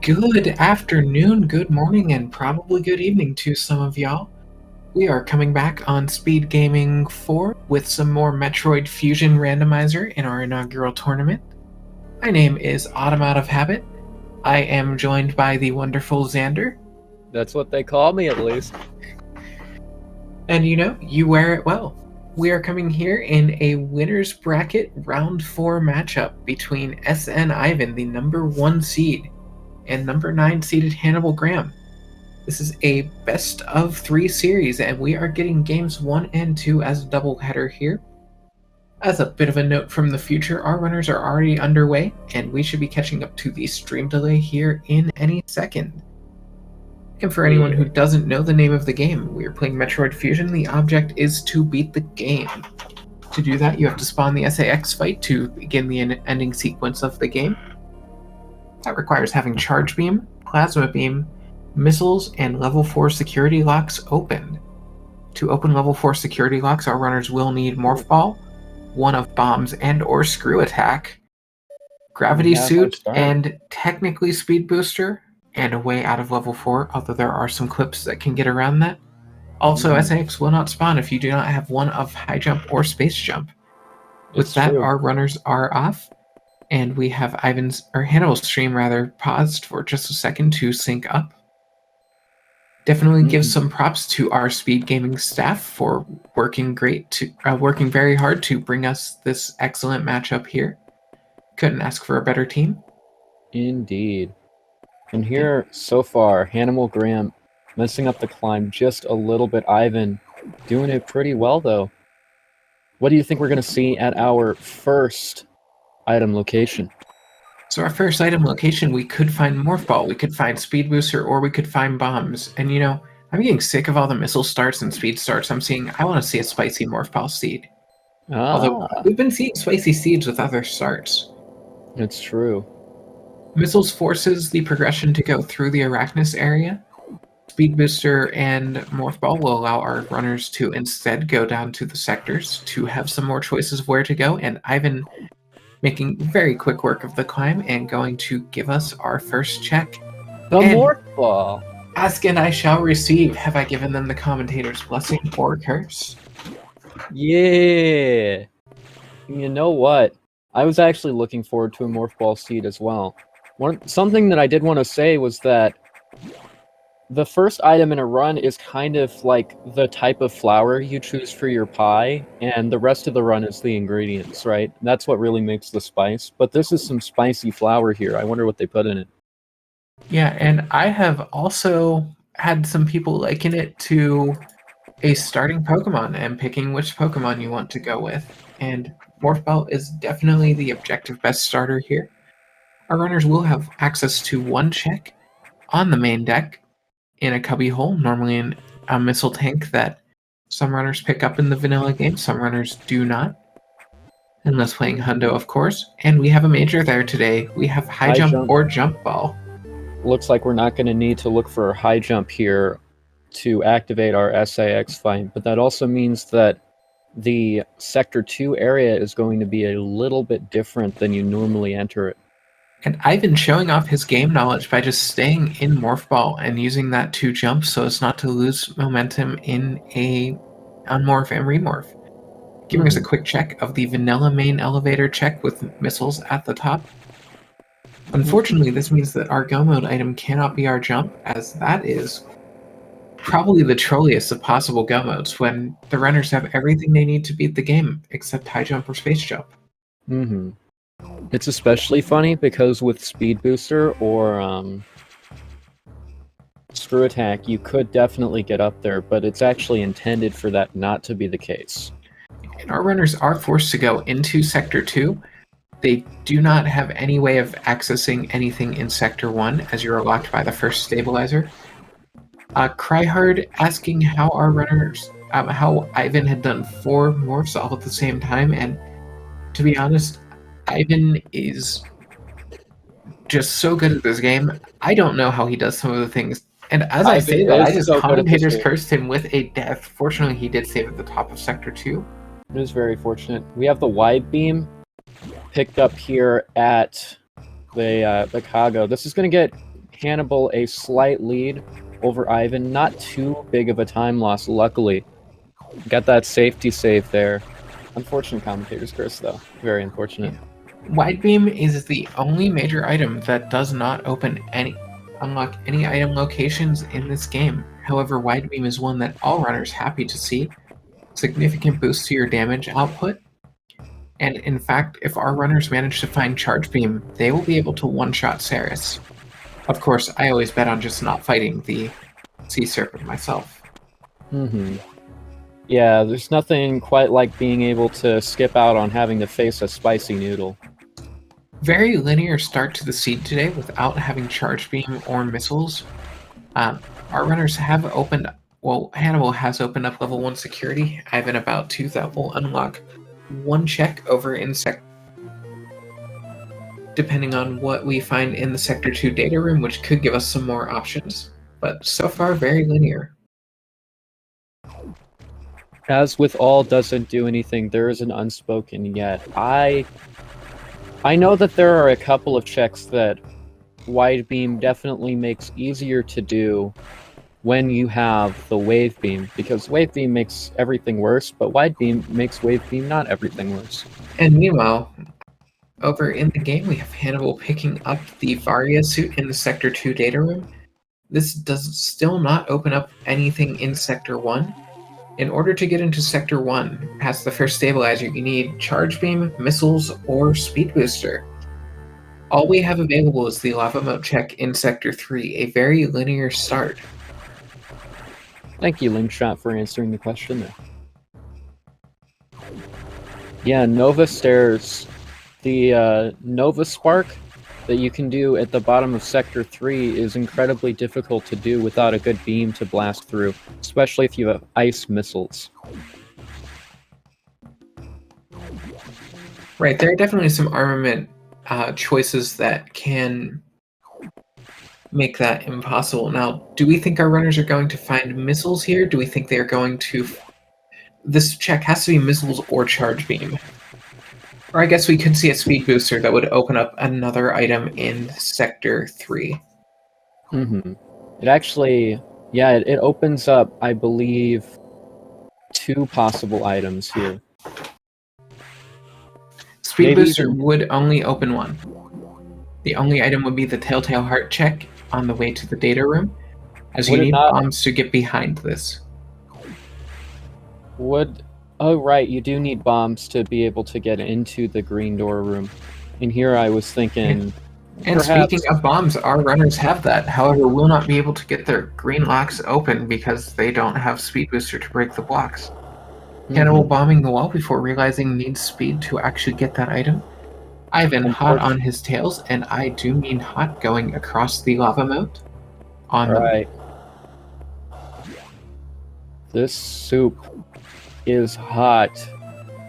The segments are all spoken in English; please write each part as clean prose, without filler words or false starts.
Good afternoon, good morning, and probably good evening to some of y'all. We are coming back on Speed Gaming 4 with some more Metroid Fusion Randomizer in our inaugural tournament. My name is Autumn Out of Habit. I am joined by the wonderful Xander. That's what they call me, at least. And you wear it well. We are coming here in a winner's bracket round 4 matchup between SN Ivan, the number 1 seed, and number 9 seeded HannibalGraham. This is a best of 3 series, and we are getting games 1 and 2 as a doubleheader here. As a bit of a note from the future, our runners are already underway, and we should be catching up to the stream delay here in any second. And for anyone who doesn't know the name of the game, we are playing Metroid Fusion. The object is to beat the game. To do that, you have to spawn the SAX fight to begin the ending sequence of the game. That requires having Charge Beam, Plasma Beam, missiles, and level 4 security locks opened. To open level 4 security locks, our runners will need Morph Ball, one of Bombs and or Screw Attack, Gravity Suit, and technically Speed Booster, and a way out of level 4, although there are some clips that can get around that. Also, SAX will not spawn if you do not have one of High Jump or Space Jump. With that, our runners are off, and we have Hannibal's stream paused for just a second to sync up. Definitely give some props to our Speed Gaming staff for working very hard to bring us this excellent matchup here. Couldn't ask for a better team. Indeed. And here, so far, HannibalGraham messing up the climb just a little bit. Ivan doing it pretty well, though. What do you think we're going to see at our first item location? So our first item location, we could find Morph Ball, we could find Speed Booster, or we could find Bombs. And I'm getting sick of all the missile starts and speed starts. I want to see a spicy Morph Ball seed. Although, we've been seeing spicy seeds with other starts. It's true. Missiles forces the progression to go through the Arachnus area. Speed Booster and Morph Ball will allow our runners to instead go down to the sectors to have some more choices of where to go, and Ivan making very quick work of the climb and going to give us our first check. The Morph Ball! Ask and I shall receive. Have I given them the commentator's blessing or curse? Yeah! You know what? I was actually looking forward to a Morph Ball seed as well. Something that I did want to say was that the first item in a run is kind of like the type of flour you choose for your pie, and the rest of the run is the ingredients, right? That's what really makes the spice. But this is some spicy flour here. I wonder what they put in it. Yeah, and I have also had some people liken it to a starting Pokemon and picking which Pokemon you want to go with. And Morph Ball is definitely the objective best starter here. Our runners will have access to one check on the main deck in a cubby hole, normally in a missile tank that some runners pick up in the vanilla game, some runners do not. Unless playing Hundo, of course. And we have a major there today. We have high jump or Jump Ball. Looks like we're not going to need to look for High Jump here to activate our SAX fight, but that also means that the Sector 2 area is going to be a little bit different than you normally enter it. And Ivan showing off his game knowledge by just staying in Morph Ball and using that to jump so as not to lose momentum in a Unmorph and Remorph. Giving us a quick check of the vanilla main elevator check with missiles at the top. Unfortunately, this means that our Go Mode item cannot be our jump, as that is probably the trolliest of possible Go Modes when the runners have everything they need to beat the game except High Jump or Space Jump. It's especially funny because with Speed Booster or Screw Attack, you could definitely get up there, but it's actually intended for that not to be the case. And our runners are forced to go into Sector 2. They do not have any way of accessing anything in Sector 1, as you are locked by the first stabilizer. Cryhard asking how our runners, how Ivan had done 4 morphs all at the same time, and to be honest, Ivan is just so good at this game. I don't know how he does some of the things. And as I say that, I just commentators cursed him with a death. Fortunately, he did save at the top of Sector 2. It is very fortunate. We have the wide beam picked up here at the Kago. This is going to get Hannibal a slight lead over Ivan. Not too big of a time loss, luckily. Got that safety save there. Unfortunate commentator's curse, though. Very unfortunate. Wide beam is the only major item that does not unlock any item locations in this game. However, wide beam is one that all runners happy to see. Significant boost to your damage output. And in fact, if our runners manage to find charge beam, they will be able to one-shot Ceres. Of course, I always bet on just not fighting the sea serpent myself. Yeah, there's nothing quite like being able to skip out on having to face a spicy noodle. Very linear start to the seed today without having charge beam or missiles. Our runners have opened, well, Hannibal has opened up level 1 security. Ivan about 2 that will unlock one check over in depending on what we find in the Sector 2 data room, which could give us some more options. But so far, very linear. As with all doesn't do anything, there is an unspoken yet. I know that there are a couple of checks that wide beam definitely makes easier to do when you have the wave beam, because wave beam makes everything worse, but wide beam makes wave beam not everything worse. And meanwhile, over in the game, we have Hannibal picking up the Varia suit in the Sector 2 data room. This does still not open up anything in Sector 1. In order to get into Sector 1, past the first stabilizer, you need Charge Beam, Missiles, or Speed Booster. All we have available is the Lava Moat check in Sector 3, a very linear start. Thank you, Linkshot, for answering the question there. Yeah, Nova Stairs. The Nova Spark that you can do at the bottom of Sector 3 is incredibly difficult to do without a good beam to blast through, especially if you have ice missiles. Right, there are definitely some armament choices that can make that impossible. Now, do we think our runners are going to find missiles here? Do we think they're going to... This check has to be missiles or charge beam. Or I guess we could see a speed booster that would open up another item in Sector 3. It actually... Yeah, it opens up, I believe, 2 possible items here. Speed booster would only open one. The only item would be the Telltale Heart check on the way to the data room, as you need bombs to get behind this. Oh, right, you do need bombs to be able to get into the green door room. And here I was thinking... And speaking of bombs, our runners have that. However, will not be able to get their green locks open because they don't have speed booster to break the blocks. Hannibal bombing the wall before realizing needs speed to actually get that item. Ivan hot on his tails, and I do mean hot, going across the lava moat. Right. This soup is hot.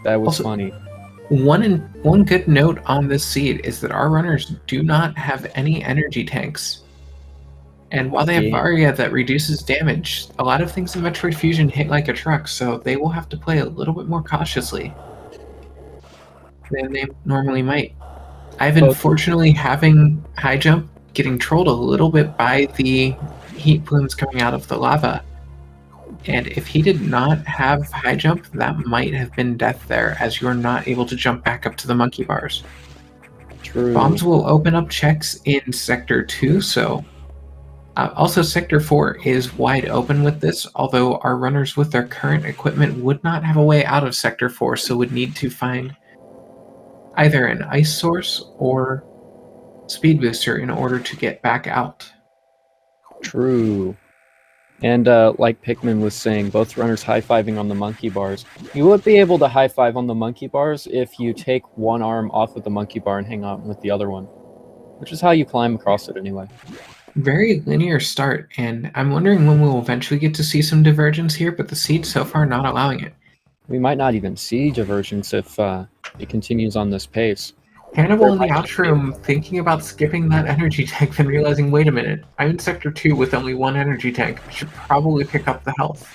That was also funny. One good note on this seed is that our runners do not have any energy tanks. And while they have Varia that reduces damage, a lot of things in Metroid Fusion hit like a truck, so they will have to play a little bit more cautiously than they normally might. Ivan, fortunately, having high jump, getting trolled a little bit by the heat plumes coming out of the lava. And if he did not have high jump, that might have been death there, as you're not able to jump back up to the monkey bars. True. Bombs will open up checks in Sector 2, so... also, Sector 4 is wide open with this, although our runners with their current equipment would not have a way out of Sector 4, so would need to find either an ice source or speed booster in order to get back out. True. And like Pikmin was saying, both runners high-fiving on the monkey bars. You would be able to high-five on the monkey bars if you take one arm off of the monkey bar and hang on with the other one, which is how you climb across it anyway. Very linear start, and I'm wondering when we'll eventually get to see some divergence here, but the seed so far not allowing it. We might not even see divergence if it continues on this pace. Hannibal in the ouch room thinking about skipping that energy tank, then realizing, wait a minute, I'm in Sector 2 with only one energy tank. I should probably pick up the health.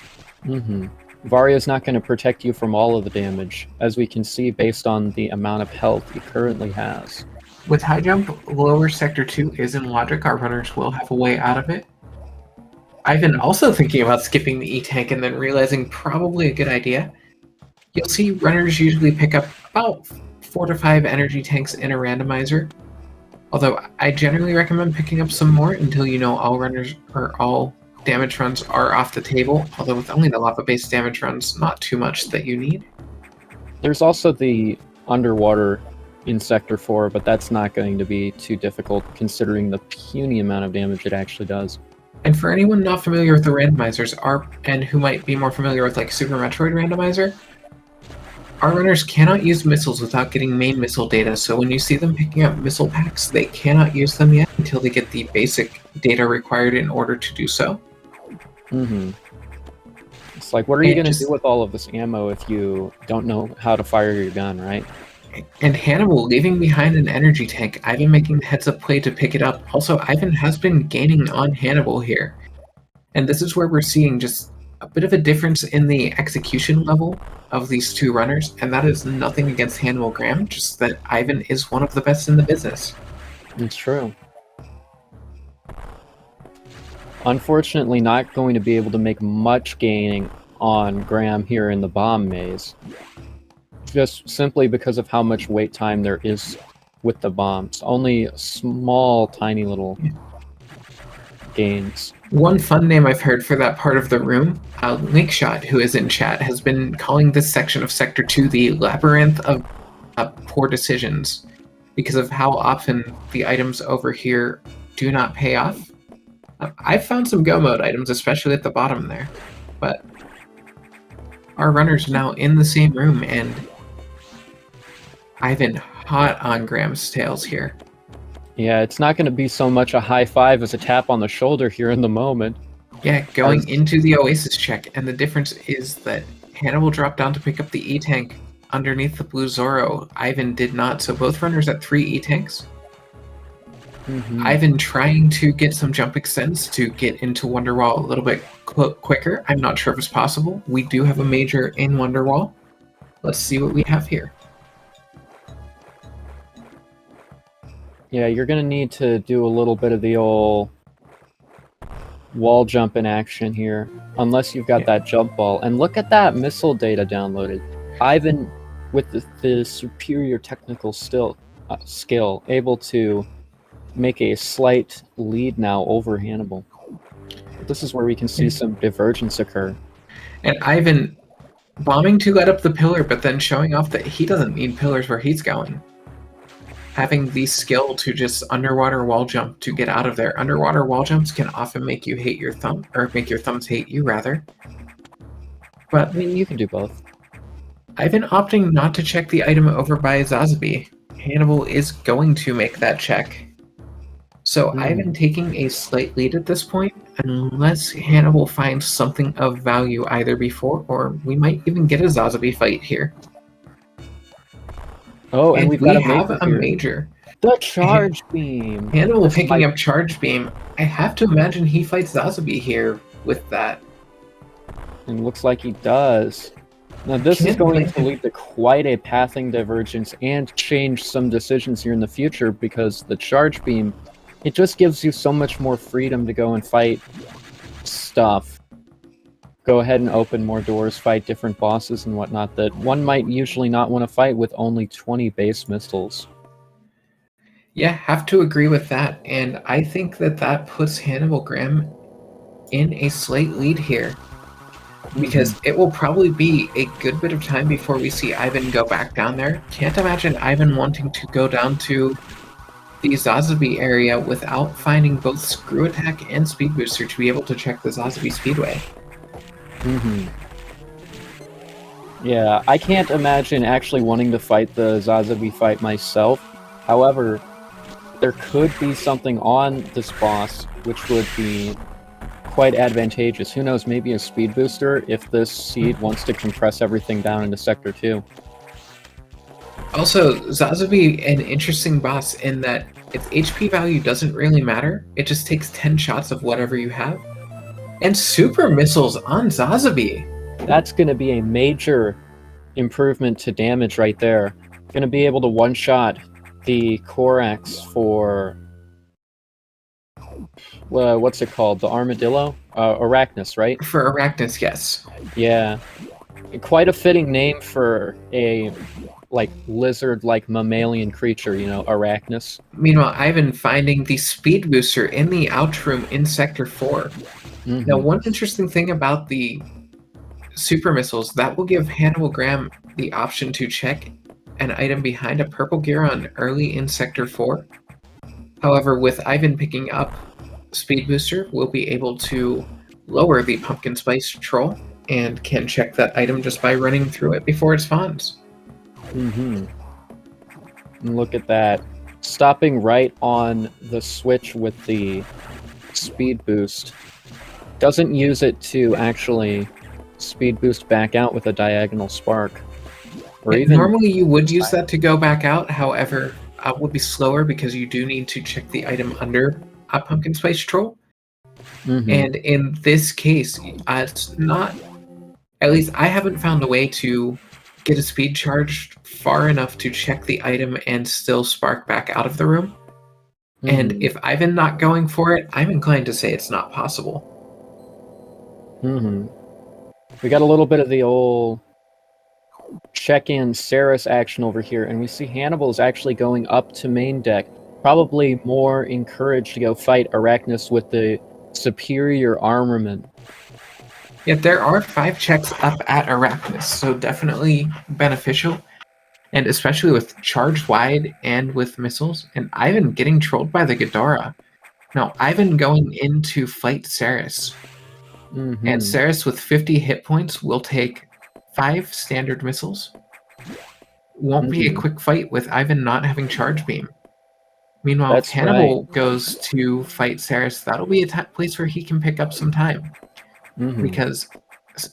Varia's not going to protect you from all of the damage, as we can see based on the amount of health he currently has. With high jump, lower sector 2 is in logic. Our runners will have a way out of it. I've been also thinking about skipping the E-tank and then realizing probably a good idea. You'll see runners usually pick up about 4 to 5 energy tanks in a randomizer. Although I generally recommend picking up some more until you know all runners or all damage runs are off the table. Although with only the lava-based damage runs, not too much that you need. There's also the underwater in Sector 4, but that's not going to be too difficult considering the puny amount of damage it actually does. And for anyone not familiar with the randomizers, and who might be more familiar with like Super Metroid Randomizer, our runners cannot use missiles without getting main missile data, so when you see them picking up missile packs, they cannot use them yet until they get the basic data required in order to do so. It's like, what are you going to do with all of this ammo if you don't know how to fire your gun, right? And Hannibal leaving behind an energy tank, Ivan making the heads-up play to pick it up. Also, Ivan has been gaining on Hannibal here. And this is where we're seeing just a bit of a difference in the execution level of these two runners, and that is nothing against HannibalGraham, just that Ivan is one of the best in the business. It's true. Unfortunately, not going to be able to make much gaining on Graham here in the bomb maze. Just simply because of how much wait time there is with the bombs. Only small, tiny little gains. One fun name I've heard for that part of the room, Linkshot, who is in chat, has been calling this section of Sector 2 the labyrinth of poor decisions, because of how often the items over here do not pay off. I've found some go mode items, especially at the bottom there, but our runner's now in the same room, and Ivan hot on Graham's tails here. Yeah, it's not going to be so much a high five as a tap on the shoulder here in the moment. Yeah, going into the Oasis check, and the difference is that Hannibal dropped down to pick up the E-tank underneath the blue Zoro. Ivan did not, so both runners at 3 E-tanks. Ivan trying to get some jump extends to get into Wonderwall a little bit quicker. I'm not sure if it's possible. We do have a major in Wonderwall. Let's see what we have here. Yeah, you're going to need to do a little bit of the old wall jump in action here, unless you've got that jump ball. And look at that missile data downloaded. Ivan, with the superior technical skill, able to make a slight lead now over Hannibal. This is where we can see some divergence occur. And Ivan bombing to let up the pillar, but then showing off that he doesn't need pillars where he's going. Having the skill to just underwater wall jump to get out of there. Underwater wall jumps can often make you hate your thumb, or make your thumbs hate you, rather. But I mean, you can do both. Ivan opting not to check the item over by Zazabi. Hannibal is going to make that check. So Ivan taking a slight lead at this point, unless Hannibal finds something of value either before, or we might even get a Zazabi fight here. Oh, and we have a major. The charge beam. Hannibal picking up charge beam. I have to imagine he fights Zazabi here with that. And looks like he does. Now this is going to lead to quite a pathing divergence and change some decisions here in the future, because the charge beam, it just gives you so much more freedom to go and fight stuff. Go ahead and open more doors, fight different bosses and whatnot that one might usually not want to fight with only 20 base missiles. Yeah, have to agree with that. And I think that that puts HannibalGraham in a slight lead here, because it will probably be a good bit of time before we see Ivan go back down there. Can't imagine Ivan wanting to go down to the Zazabi area without finding both Screw Attack and Speed Booster to be able to check the Zazabi Speedway. Yeah, I can't imagine actually wanting to fight the Zazabi fight myself. However, there could be something on this boss which would be quite advantageous. Who knows, maybe a speed booster if this seed wants to compress everything down into Sector 2. Also, Zazabi, an interesting boss in that its HP value doesn't really matter. It just takes 10 shots of whatever you have. And super missiles on Zazabi. That's going to be a major improvement to damage right there. Going to be able to one-shot the Corax for what's it called? The armadillo? Arachnus, right? For Arachnus, yes. Yeah. Quite a fitting name for a lizard-like mammalian creature, Arachnus. Meanwhile, Ivan finding the speed booster in the ouch room in Sector 4. Now, one interesting thing about the super missiles, that will give HannibalGraham the option to check an item behind a purple Giron early in Sector 4. However, with Ivan picking up Speed Booster, we'll be able to lower the Pumpkin Spice Troll and can check that item just by running through it before it spawns. And look at that. Stopping right on the switch with the speed boost. Doesn't use it to actually speed boost back out with a diagonal spark. Or even normally you would use that to go back out, however, it would be slower because you do need to check the item under a Pumpkin Spice Troll. And in this case, it's not, at least I haven't found a way to get a speed charge far enough to check the item and still spark back out of the room. And if Ivan not going for it, I'm inclined to say it's not possible. We got a little bit of the old check-in Ceres action over here, and we see Hannibal is actually going up to main deck, probably more encouraged to go fight Arachnus with the superior armament. Yet there are 5 checks up at Arachnus, so definitely beneficial. And especially with charge wide and with missiles, and Ivan getting trolled by the Ghidorah. Now, Ivan going in to fight Ceres. And Ceres with 50 hit points will take 5 standard missiles. Won't be a quick fight with Ivan not having charge beam. Meanwhile, if Hannibal goes to fight Ceres, that'll be a place where he can pick up some time. Because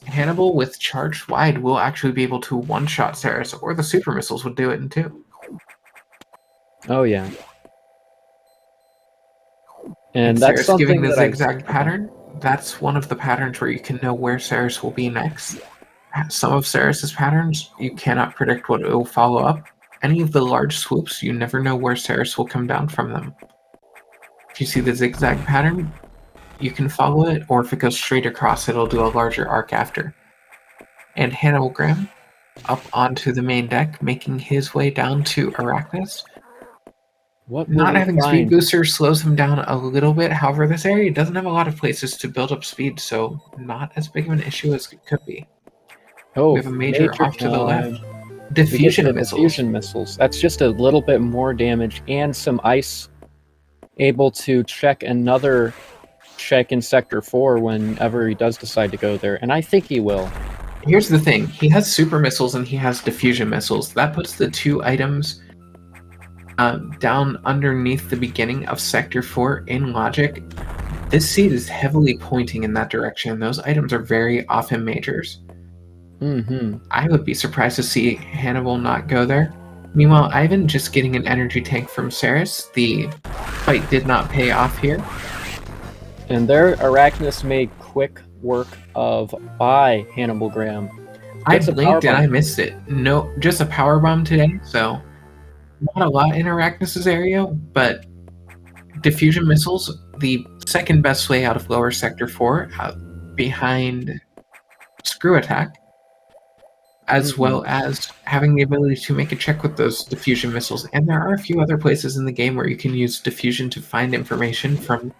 Hannibal with charge wide will actually be able to one-shot Ceres, or the super missiles would do it in 2. Oh yeah. And that's Ceres something giving the that zigzag pattern, that's one of the patterns where you can know where Ceres will be next. Some of Ceres' patterns, you cannot predict what it will follow up. Any of the large swoops, you never know where Ceres will come down from them. If you see the zigzag pattern, you can follow it, or if it goes straight across, it'll do a larger arc after. And HannibalGraham up onto the main deck, making his way down to Arachnus. Not having speed booster slows him down a little bit. However, this area doesn't have a lot of places to build up speed, so not as big of an issue as it could be. We have a major off to the left. Diffusion missiles. Diffusion missiles. That's just a little bit more damage and some ice, able to check another check in Sector 4 whenever he does decide to go there, and I think he will. Here's the thing. He has super missiles and he has diffusion missiles. That puts the 2 items down underneath the beginning of Sector 4 in logic. This seed is heavily pointing in that direction. Those items are very often majors. I would be surprised to see Hannibal not go there. Meanwhile, Ivan just getting an energy tank from Ceres. The fight did not pay off here. And there, Arachnus made quick work of by HannibalGraham. I blinked and I missed it. No, just a power bomb today, so not a lot in Arachnus' area, but diffusion missiles, the second best way out of lower Sector 4, behind Screw Attack, as well as having the ability to make a check with those diffusion missiles. And there are a few other places in the game where you can use diffusion to find information from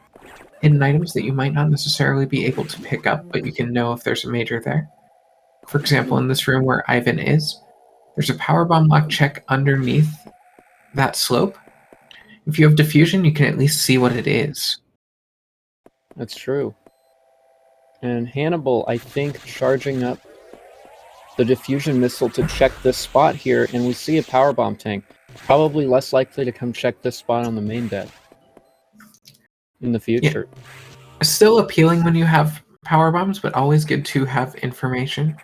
hidden items that you might not necessarily be able to pick up, but you can know if there's a major there. For example, in this room where Ivan is, there's a power bomb lock check underneath that slope. If you have diffusion, you can at least see what it is. That's true. And Hannibal, I think, charging up the diffusion missile to check this spot here, and we see a power bomb tank. Probably less likely to come check this spot on the main deck in the future. Yeah. Still appealing when you have power bombs, but always good to have information.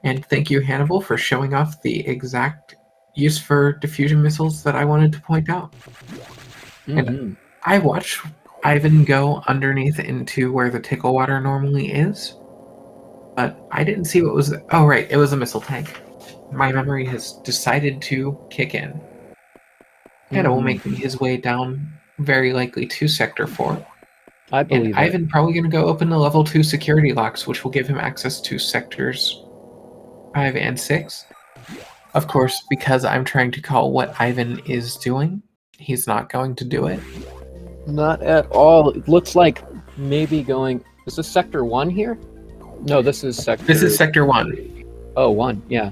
And thank you, Hannibal, for showing off the exact use for diffusion missiles that I wanted to point out. And I watched Ivan go underneath into where the tickle water normally is, but I didn't see what was. Oh, right, it was a missile tank. My memory has decided to kick in. Hannibal making his way down, very likely to Sector 4. I And believe it. Ivan probably going to go open the level 2 security locks, which will give him access to Sectors 5 and 6. Of course, because I'm trying to call what Ivan is doing, he's not going to do it. Not at all. It looks like maybe going... Is this Sector 1 here? No, this is Sector... This is Sector 1. Oh, 1, yeah.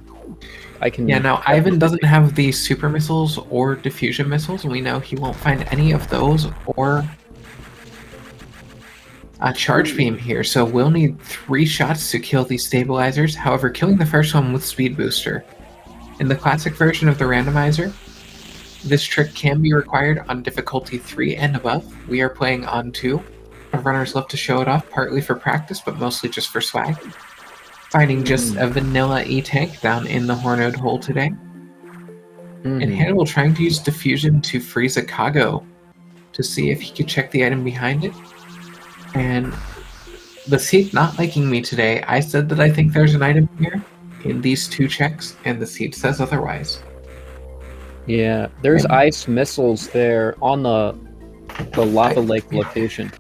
I can... Yeah, now Ivan doesn't have the super missiles or diffusion missiles, and we know he won't find any of those or a charge beam here, so we'll need 3 shots to kill these stabilizers. However, killing the first one with Speed Booster. In the classic version of the randomizer, this trick can be required on difficulty 3 and above. We are playing on 2. Our runners love to show it off, partly for practice, but mostly just for swag. Fighting just a vanilla E-tank down in the Hornode hole today. And Hannibal trying to use diffusion to freeze a Kago to see if he could check the item behind it. And the seed not liking me today. I said that I think there's an item here in these 2 checks, and the seed says otherwise. Yeah, there's ice missiles there on the lava lake location.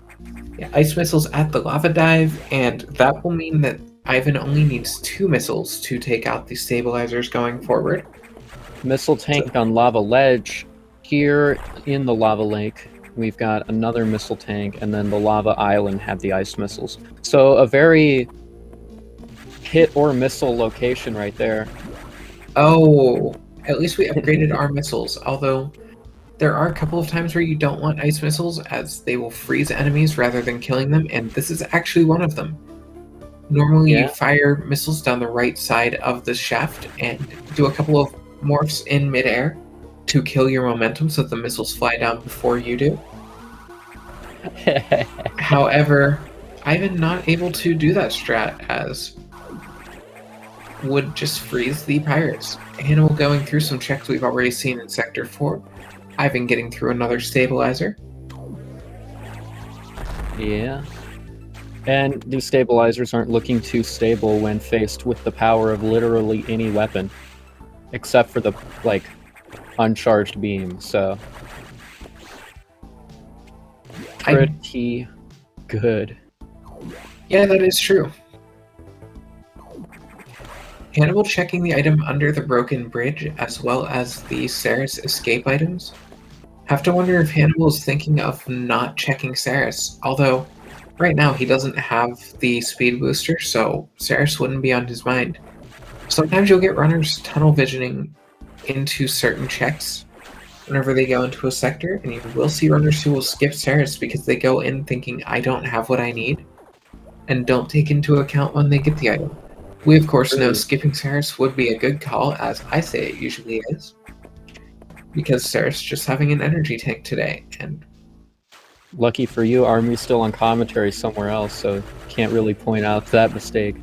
Yeah, ice missiles at the lava dive, and that will mean that Ivan only needs 2 missiles to take out the stabilizers going forward. Missile tank on lava ledge. Here in the lava lake, we've got another missile tank, and then the lava island had the ice missiles. So a very hit or missile location right there. Oh, at least we upgraded our missiles, although there are a couple of times where you don't want ice missiles, as they will freeze enemies rather than killing them, and this is actually one of them. Normally you fire missiles down the right side of the shaft and do a couple of morphs in midair to kill your momentum so that the missiles fly down before you do. However, Ivan not able to do that strat, as would just freeze the pirates. Hannibal going through some checks we've already seen in Sector 4. Ivan getting through another stabilizer. Yeah. And these stabilizers aren't looking too stable when faced with the power of literally any weapon. Except for the, like, uncharged beam, so... Pretty good. Yeah, that is true. Hannibal checking the item under the broken bridge, as well as the Saris escape items. Have to wonder if Hannibal is thinking of not checking Saris, although right now he doesn't have the speed booster, so Saris wouldn't be on his mind. Sometimes you'll get runners tunnel visioning into certain checks whenever they go into a sector, and you will see runners who will skip Saris because they go in thinking, I don't have what I need, and don't take into account when they get the item. We, of course, know skipping Saris would be a good call, as I say it usually is, because Saris just having an energy tank today, and... Lucky for you, Army's still on commentary somewhere else, so can't really point out that mistake.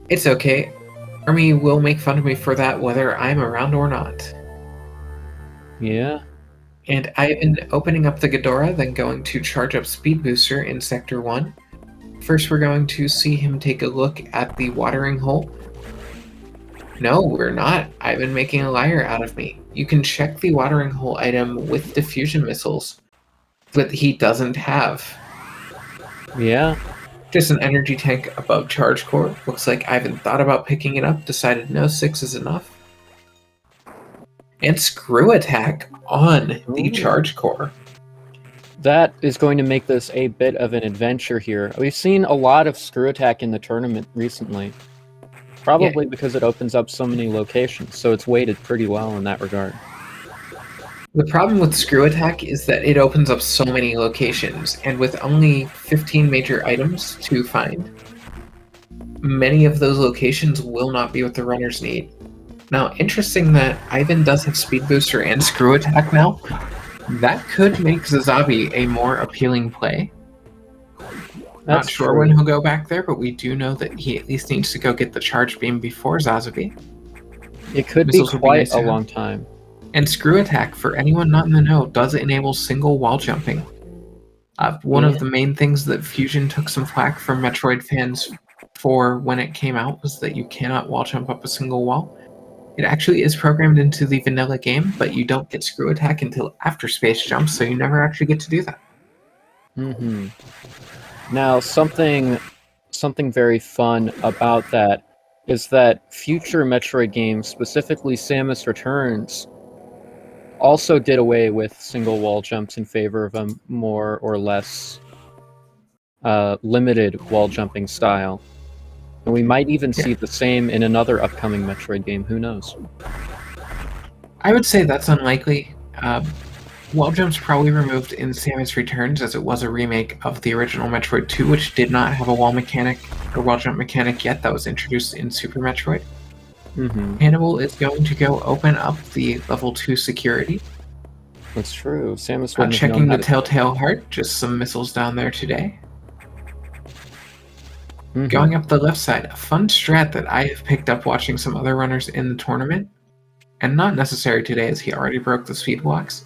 It's okay. Army will make fun of me for that whether I'm around or not. Yeah. And Ivan opening up the Ghidorah, then going to charge up Speed Booster in Sector 1. First, we're going to see him take a look at the watering hole. No, we're not. Ivan making a liar out of me. You can check the watering hole item with diffusion missiles, but he doesn't have. Yeah. Just an energy tank above charge core. Looks like Ivan thought about picking it up, decided no, 6 is enough. And screw attack on the charge core. That is going to make this a bit of an adventure here. We've seen a lot of screw attack in the tournament recently. Probably because it opens up so many locations, so it's weighted pretty well in that regard. The problem with screw attack is that it opens up so many locations, and with only 15 major items to find, many of those locations will not be what the runners need. Now, interesting that Ivan does have Speed Booster and Screw Attack now. That could make Zazabi a more appealing play. Not sure when he'll go back there, but we do know that he at least needs to go get the Charge Beam before Zazabi. It could be quite a long time. And Screw Attack, for anyone not in the know, does enable single wall jumping. One of the main things that Fusion took some flack from Metroid fans for when it came out was that you cannot wall jump up a single wall. It actually is programmed into the vanilla game, but you don't get screw attack until after space jump, so you never actually get to do that. Now, something very fun about that is that future Metroid games, specifically Samus Returns, also did away with single wall jumps in favor of a more or less limited wall jumping style. And we might even see the same in another upcoming Metroid game, who knows? I would say that's unlikely. Wall jumps probably removed in Samus Returns, as it was a remake of the original Metroid 2, which did not have a wall mechanic or wall jump mechanic yet. That was introduced in Super Metroid. Hannibal is going to go open up the level 2 security. That's true. Samus wouldn't have checking known the Telltale Heart, just some missiles down there today. Going up the left side, a fun strat that I have picked up watching some other runners in the tournament, and not necessary today as he already broke the speed blocks.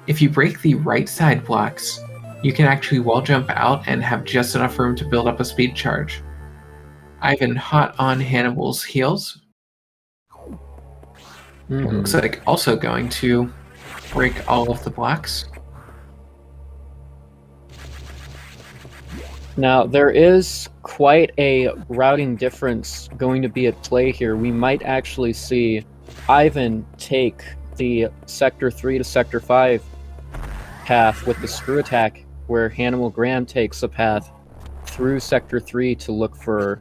If you break the right side blocks, you can actually wall jump out and have just enough room to build up a speed charge. Ivan hot on Hannibal's heels. It looks like also going to break all of the blocks. Now, there is quite a routing difference going to be at play here. We might actually see Ivan take the Sector 3 to Sector 5 path with the screw attack, where HannibalGraham takes a path through Sector 3 to look for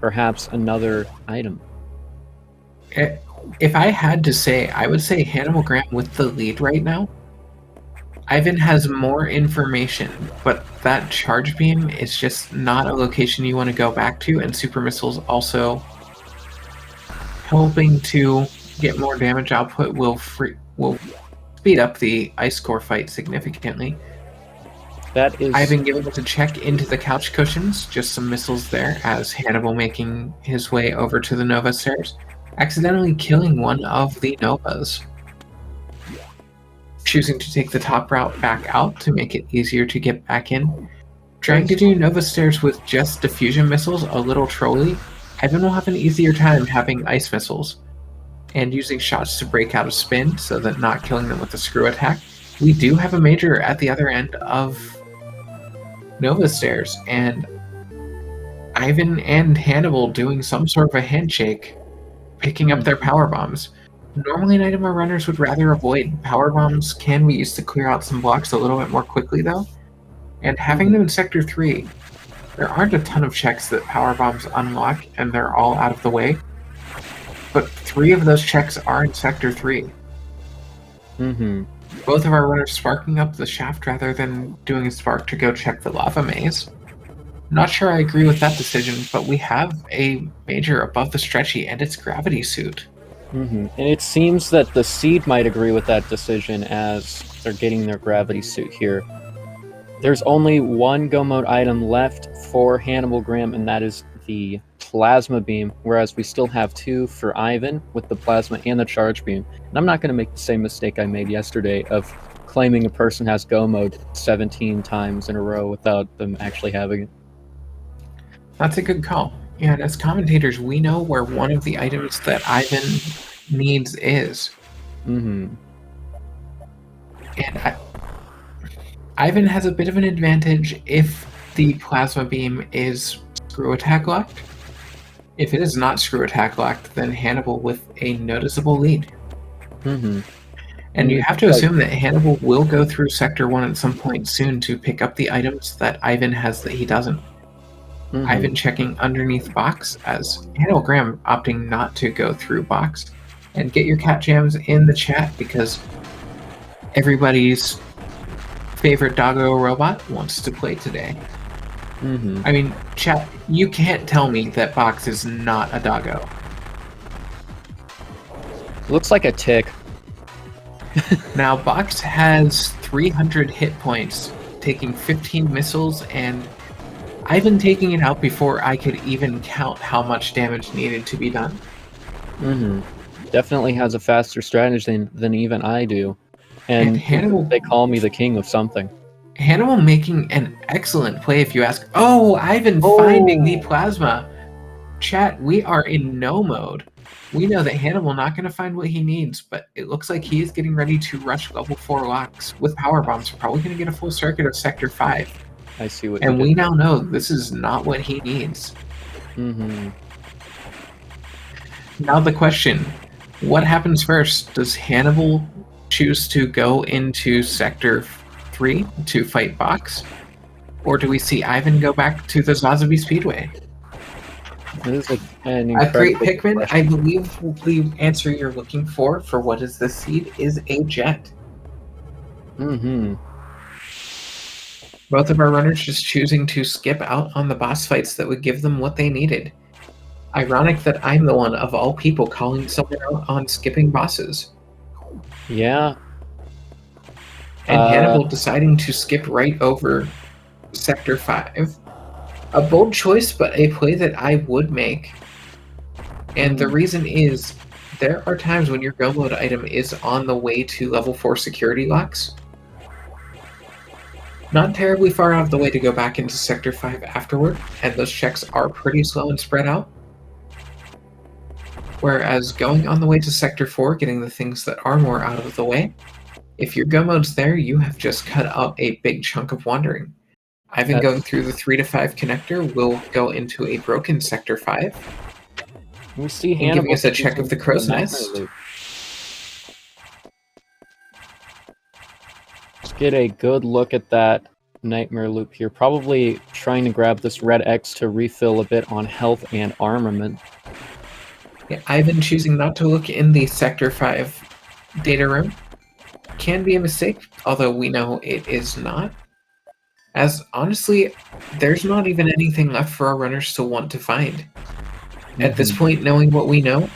perhaps another item. If I had to say, I would say HannibalGraham with the lead right now. Ivan has more information, but that charge beam is just not a location you want to go back to, and super missiles also helping to get more damage output will speed up the ice core fight significantly. That is Ivan giving it a check into the couch cushions, just some missiles there, as Hannibal making his way over to the Nova stairs, accidentally killing one of the Novas. Choosing to take the top route back out to make it easier to get back in. Trying to do Nova stairs with just diffusion missiles, a little trolly. Ivan will have an easier time having ice missiles and using shots to break out of spin so that not killing them with a screw attack. We do have a major at the other end of Nova stairs, and Ivan and Hannibal doing some sort of a handshake, picking up their power bombs. Normally an item our runners would rather avoid. Power bombs can be used to clear out some blocks a little bit more quickly though, and having them in Sector 3, there aren't a ton of checks that power bombs unlock, and they're all out of the way, but 3 of those checks are in Sector 3. Both of our runners sparking up the shaft rather than doing a spark to go check the lava maze. Not sure I agree with that decision, but we have a major above the stretchy and its gravity suit. And it seems that the Seed might agree with that decision as they're getting their gravity suit here. There's only one Go Mode item left for HannibalGraham, and that is the Plasma Beam, whereas we still have 2 for Ivan with the Plasma and the Charge Beam. And I'm not going to make the same mistake I made yesterday of claiming a person has Go Mode 17 times in a row without them actually having it. That's a good call. Yeah, and as commentators, we know where one of the items that Ivan needs is. And Ivan has a bit of an advantage if the Plasma Beam is screw attack locked. If it is not screw attack locked, then Hannibal with a noticeable lead. And you have to assume that Hannibal will go through Sector 1 at some point soon to pick up the items that Ivan has that he doesn't. Ivan checking underneath box, as HannibalGraham opting not to go through box. And get your cat jams in the chat, because everybody's favorite doggo robot wants to play today. I mean, chat, you can't tell me that box is not a doggo. Looks like a tick. Now, box has 300 hit points, taking 15 missiles, and Ivan taking it out before I could even count how much damage needed to be done. Definitely has a faster strategy than even I do. And Hannibal, they call me the king of something. Hannibal making an excellent play, if you ask. Oh, Ivan finding the Plasma. Chat, we are in no mode. We know that Hannibal not going to find what he needs, but it looks like he is getting ready to rush level 4 locks with power bombs. Probably going to get a full circuit of Sector 5. I see what And you we did. now know this is not what he needs. Mm-hmm. Now the question, what happens first? Does Hannibal choose to go into Sector 3 to fight Box? Or do we see Ivan go back to the Zazabi Speedway? This is an A great incredible Pikmin, question. I believe the answer you're looking for what is this seed, is a jet. Mm-hmm. Both of our runners just choosing to skip out on the boss fights that would give them what they needed. Ironic that I'm the one of all people calling someone out on skipping bosses. Yeah. And Hannibal deciding to skip right over Sector 5. A bold choice, but a play that I would make. And the reason is, there are times when your go mode item is on the way to level 4 security locks. Not terribly far out of the way to go back into Sector 5 afterward, and those checks are pretty slow and spread out. Whereas going on the way to Sector 4, getting the things that are more out of the way, if your go mode's there, you have just cut out a big chunk of wandering. Ivan going through the 3 to 5 connector will go into a broken Sector 5. We see And Hannibal giving us a check of the crow's nest. Let's get a good look at that nightmare loop here. Probably trying to grab this red X to refill a bit on health and armament. Yeah, Ivan choosing not to look in the Sector 5 data room can be a mistake, although we know it is not. As honestly, there's not even anything left for our runners to want to find. At this point, knowing what we know,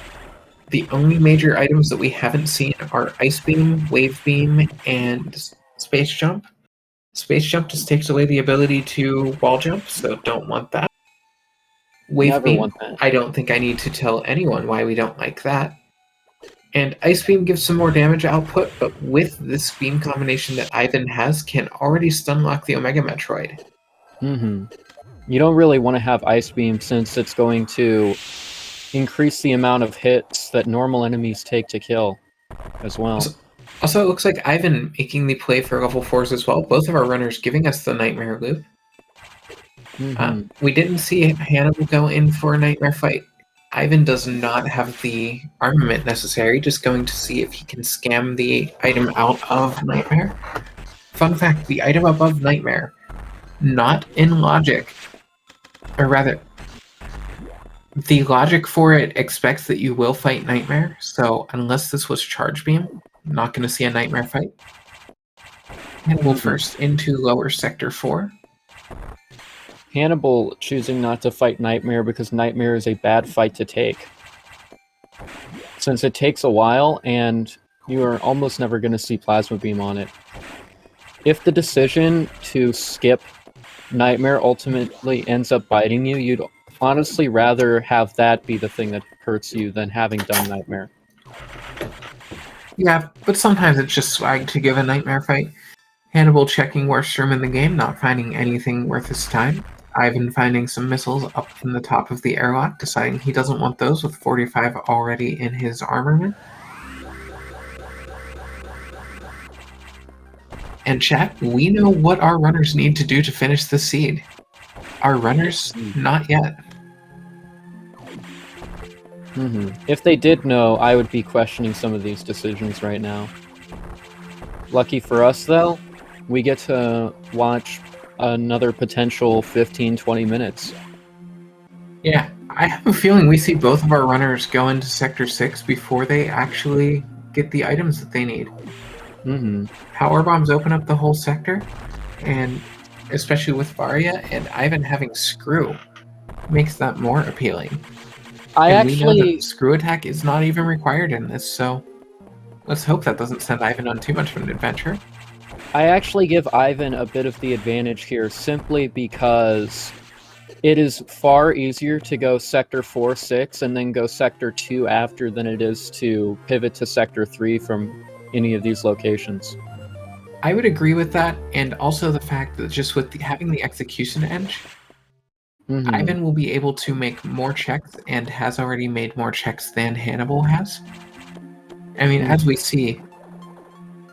the only major items that we haven't seen are Ice Beam, Wave Beam, and Space Jump. Space Jump just takes away the ability to wall jump, so don't want that. Wave Never Beam, want that. I don't think I need to tell anyone why we don't like that. And Ice Beam gives some more damage output, but with this beam combination that Ivan has, can already stun lock the Omega Metroid. You don't really want to have Ice Beam since it's going to increase the amount of hits that normal enemies take to kill as well. Also, it looks like Ivan making the play for level 4s as well. Both of our runners giving us the Nightmare loop. We didn't see Hannibal go in for a Nightmare fight. Ivan does not have the armament necessary, just going to see if he can scam the item out of Nightmare. Fun fact, the item above Nightmare, not in logic, or rather, the logic for it expects that you will fight Nightmare, so unless this was Charge Beam, I'm not going to see a Nightmare fight. Hannibal first into lower Sector 4. Hannibal choosing not to fight Nightmare because Nightmare is a bad fight to take. Since it takes a while and you are almost never going to see Plasma Beam on it. If the decision to skip Nightmare ultimately ends up biting you, you'd honestly rather have that be the thing that hurts you than having done Nightmare. Yeah, but sometimes it's just swag to give a Nightmare fight. Hannibal checking worst room in the game, not finding anything worth his time. Ivan finding some missiles up in the top of the airlock, deciding he doesn't want those with 45 already in his armament. And chat, we know what our runners need to do to finish the seed. Our runners, not yet. If they did know, I would be questioning some of these decisions right now. Lucky for us, though, we get to watch another potential 15-20 minutes. Yeah, I have a feeling we see both of our runners go into Sector 6 before they actually get the items that they need. Power bombs open up the whole sector, and especially with Varia and Ivan having Screw, makes that more appealing. We know that Screw attack is not even required in this, so let's hope that doesn't send Ivan on too much of an adventure. I actually give Ivan a bit of the advantage here simply because it is far easier to go Sector 4-6 and then go Sector 2 after than it is to pivot to Sector 3 from any of these locations. I would agree with that, and also the fact that just with having the execution edge, Ivan will be able to make more checks and has already made more checks than Hannibal has. I mean, as we see,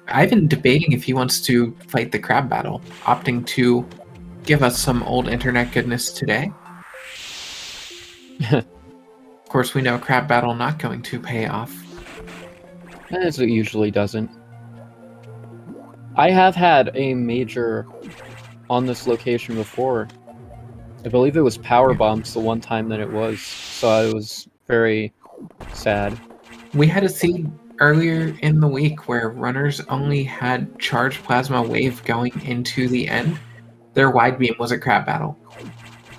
Ivan debating if he wants to fight the crab battle, opting to give us some old internet goodness today. Of course, we know crab battle not going to pay off. As it usually doesn't. I have had a major on this location before. I believe it was power bombs the one time that it was, so I was very sad. We had a seed earlier in the week where runners only had charged plasma wave going into the end. Their wide beam was a crab battle.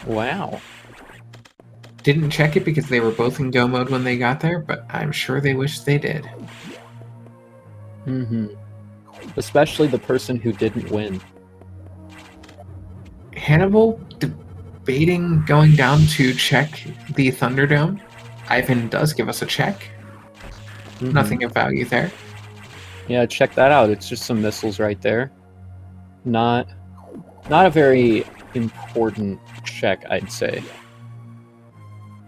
Wow. Didn't check it because they were both in go mode when they got there, but I'm sure they wish they did. Especially the person who didn't win. Hannibal debating going down to check the Thunderdome. Ivan does give us a check. Nothing of value there. Yeah, check that out. It's just some missiles right there. Not a very important check, I'd say.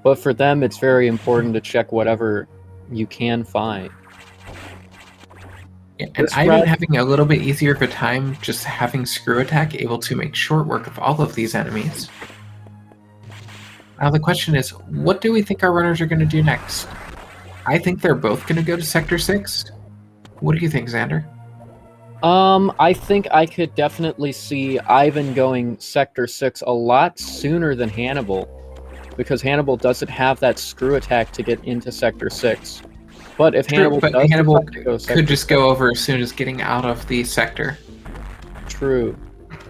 But for them, it's very important to check whatever you can find. Yeah, and Ivan having a little bit easier of a time just having Screw Attack, able to make short work of all of these enemies. Now the question is, what do we think our runners are going to do next? I think they're both going to go to Sector 6. What do you think, Xander? I think I could definitely see Ivan going Sector 6 a lot sooner than Hannibal, because Hannibal doesn't have that Screw Attack to get into Sector 6. But if Hannibal could just go over as soon as getting out of the sector. True.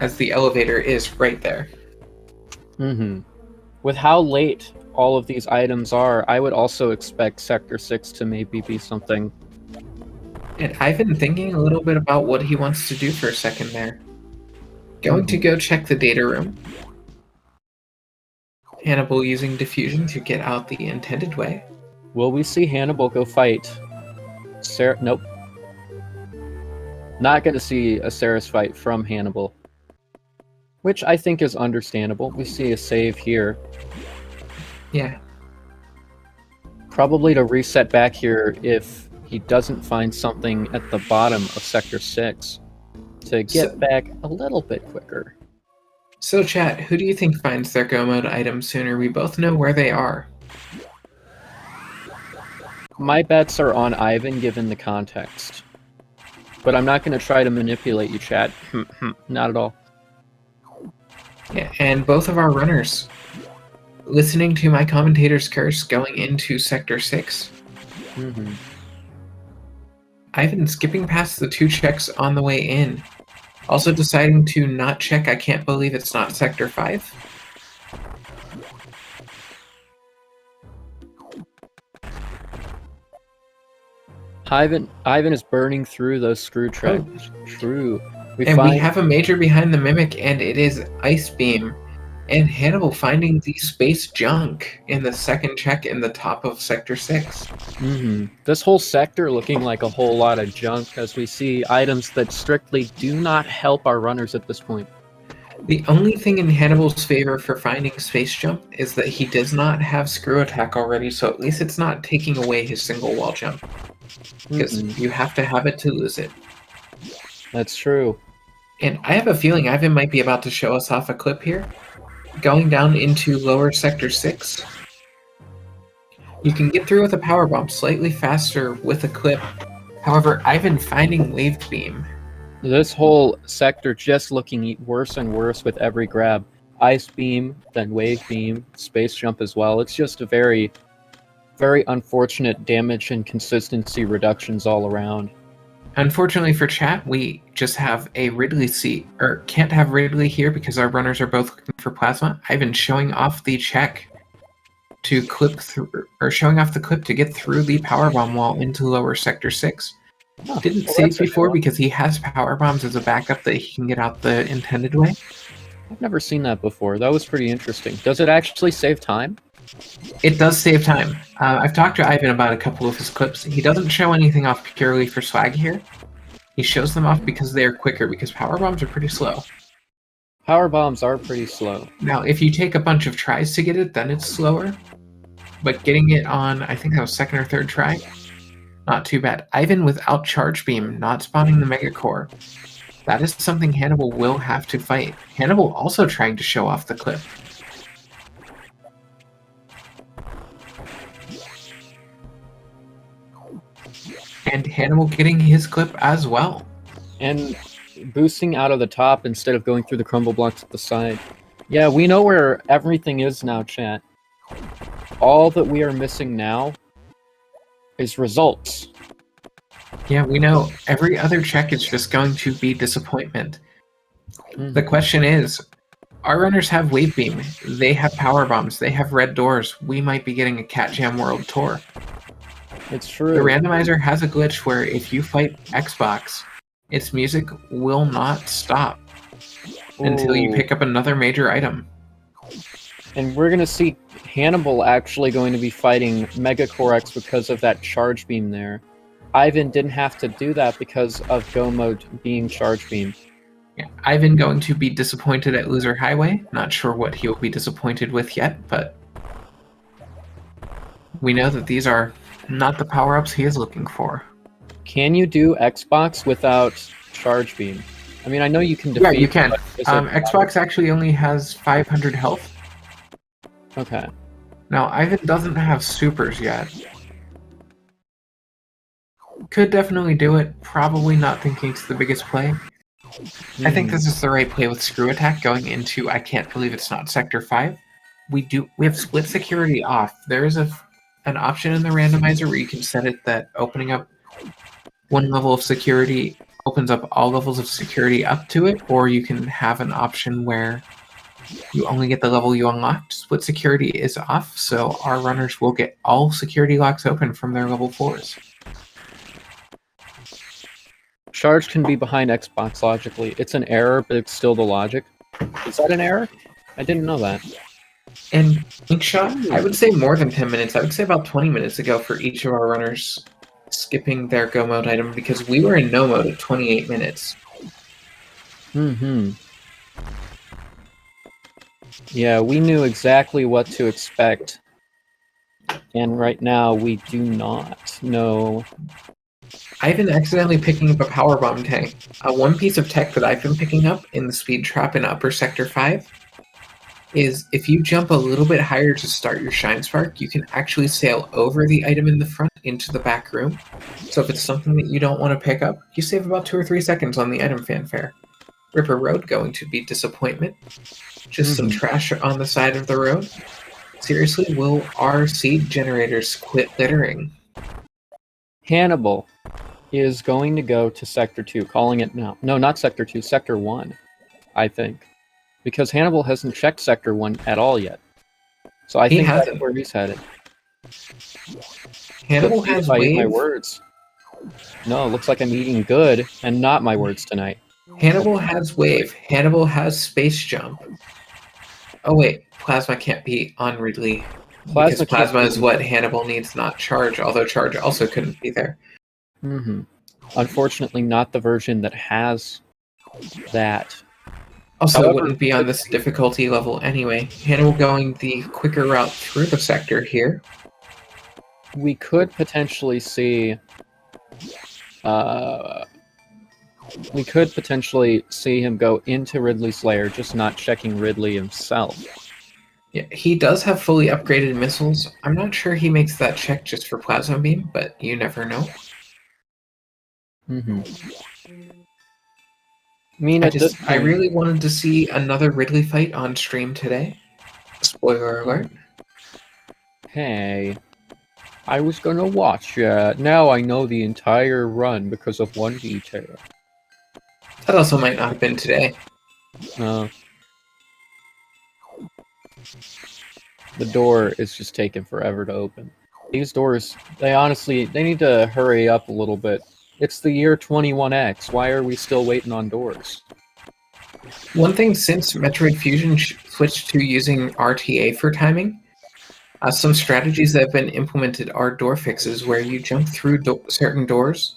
As the elevator is right there. With how late all of these items are, I would also expect Sector 6 to maybe be something. And I've been thinking a little bit about what he wants to do for a second there. Going to go check the data room. Hannibal using diffusion to get out the intended way. Will we see Hannibal go fight Sarah? Nope. Not going to see a Ceres fight from Hannibal. Which I think is understandable. We see a save here. Yeah. Probably to reset back here if he doesn't find something at the bottom of Sector 6. To get back a little bit quicker. So chat, who do you think finds their go mode item sooner? We both know where they are. My bets are on Ivan given the context. But I'm not going to try to manipulate you, chat. Not at all. Yeah, and both of our runners, listening to my commentator's curse, going into Sector 6. Ivan skipping past the 2 checks on the way in. Also deciding to not check, I can't believe it's not Sector 5. Ivan is burning through those screw tracks. True. We have a major behind the Mimic, and it is Ice Beam. And Hannibal finding the space junk in the second check in the top of Sector 6. This whole sector looking like a whole lot of junk, as we see items that strictly do not help our runners at this point. The only thing in Hannibal's favor for finding space jump is that he does not have Screw Attack already, so at least it's not taking away his single wall jump. Because you have to have it to lose it. That's true. And I have a feeling Ivan might be about to show us off a clip here. Going down into lower Sector 6. You can get through with a power bomb slightly faster with a clip. However, Ivan finding Wave Beam. This whole sector just looking worse and worse with every grab. Ice Beam, then Wave Beam, Space Jump as well. It's just a very, very unfortunate damage and consistency reductions all around. Unfortunately for chat, we just have a Ridley seat, or can't have Ridley here because our runners are both looking for plasma. Ivan showing off the check to clip through, or showing off the clip to get through the power bomb wall into lower Sector 6. Didn't save before because he has power bombs as a backup that he can get out the intended way. I've never seen that before. That was pretty interesting. Does it actually save time? It does save time. I've talked to Ivan about a couple of his clips. He doesn't show anything off purely for swag here. He shows them off because they are quicker, because power bombs are pretty slow. Power bombs are pretty slow. Now, if you take a bunch of tries to get it, then it's slower. But getting it on, I think that was second or third try, not too bad. Ivan without Charge Beam, not spawning the Mega Core. That is something Hannibal will have to fight. Hannibal also trying to show off the clip. And Hannibal getting his clip as well. And boosting out of the top instead of going through the crumble blocks at the side. Yeah, we know where everything is now, chat. All that we are missing now is results. Yeah, we know. Every other check is just going to be disappointment. The question is, our runners have Wave Beam. They have Power Bombs. They have Red Doors. We might be getting a Cat Jam World Tour. It's true. The randomizer has a glitch where if you fight Xbox, its music will not stop until you pick up another major item. And we're going to see Hannibal actually going to be fighting Megacore X because of that Charge Beam there. Ivan didn't have to do that because of Go Mode being Charge Beam. Yeah, Ivan going to be disappointed at Loser Highway. Not sure what he'll be disappointed with yet, but we know that these are not the power-ups he is looking for. Can you do Xbox without Charge Beam? I mean, I know you can defeat... Yeah, you can. Xbox actually only has 500 health. Okay. Now, Ivan doesn't have supers yet. Could definitely do it. Probably not thinking it's the biggest play. I think this is the right play with Screw Attack going into I can't believe it's not Sector 5. We have split security off. There is an option in the randomizer where you can set it that opening up one level of security opens up all levels of security up to it, or you can have an option where you only get the level you unlocked. Split security is off, so our runners will get all security locks open from their level 4s. Charge can be behind Xbox logically. It's an error, but it's still the logic. Is that an error? I didn't know that. And Ink Shot, I would say more than 10 minutes. I would say about 20 minutes ago for each of our runners skipping their Go Mode item because we were in No Mode at 28 minutes. Yeah, we knew exactly what to expect. And right now, we do not know. I've been accidentally picking up a power bomb tank. One piece of tech that I've been picking up in the speed trap in Upper Sector 5 is if you jump a little bit higher to start your Shine Spark, you can actually sail over the item in the front into the back room. So if it's something that you don't want to pick up, you save about 2 or 3 seconds on the item fanfare. Ripper Road going to be disappointment. Just some trash on the side of the road. Seriously, will our seed generators quit littering? Hannibal is going to go to Sector 2, calling it now. No, not Sector 2, Sector 1, I think. Because Hannibal hasn't checked Sector 1 at all yet. So I think that's where he's headed. Hannibal has if I eat my wave. words. No, it looks like I'm eating good and not my words tonight. Hannibal has wave. Hannibal has space jump. Oh wait, Plasma can't be on Ridley. Because Plasma is what Hannibal needs, not Charge, although Charge also couldn't be there. Unfortunately, not the version that has that. Also, however, wouldn't be on this difficulty level anyway. Hannibal going the quicker route through the sector here. We could potentially see... we could potentially see him go into Ridley's lair, just not checking Ridley himself. Yeah, he does have fully upgraded missiles. I'm not sure he makes that check just for Plasma Beam, but you never know. I mean, I really wanted to see another Ridley fight on stream today. Spoiler alert. Hey, I was gonna watch it. Now I know the entire run because of one detail. That also might not have been today. The door is just taking forever to open. These doors, they need to hurry up a little bit. It's the year 21X. Why are we still waiting on doors? One thing since Metroid Fusion switched to using RTA for timing, some strategies that have been implemented are door fixes where you jump through certain doors,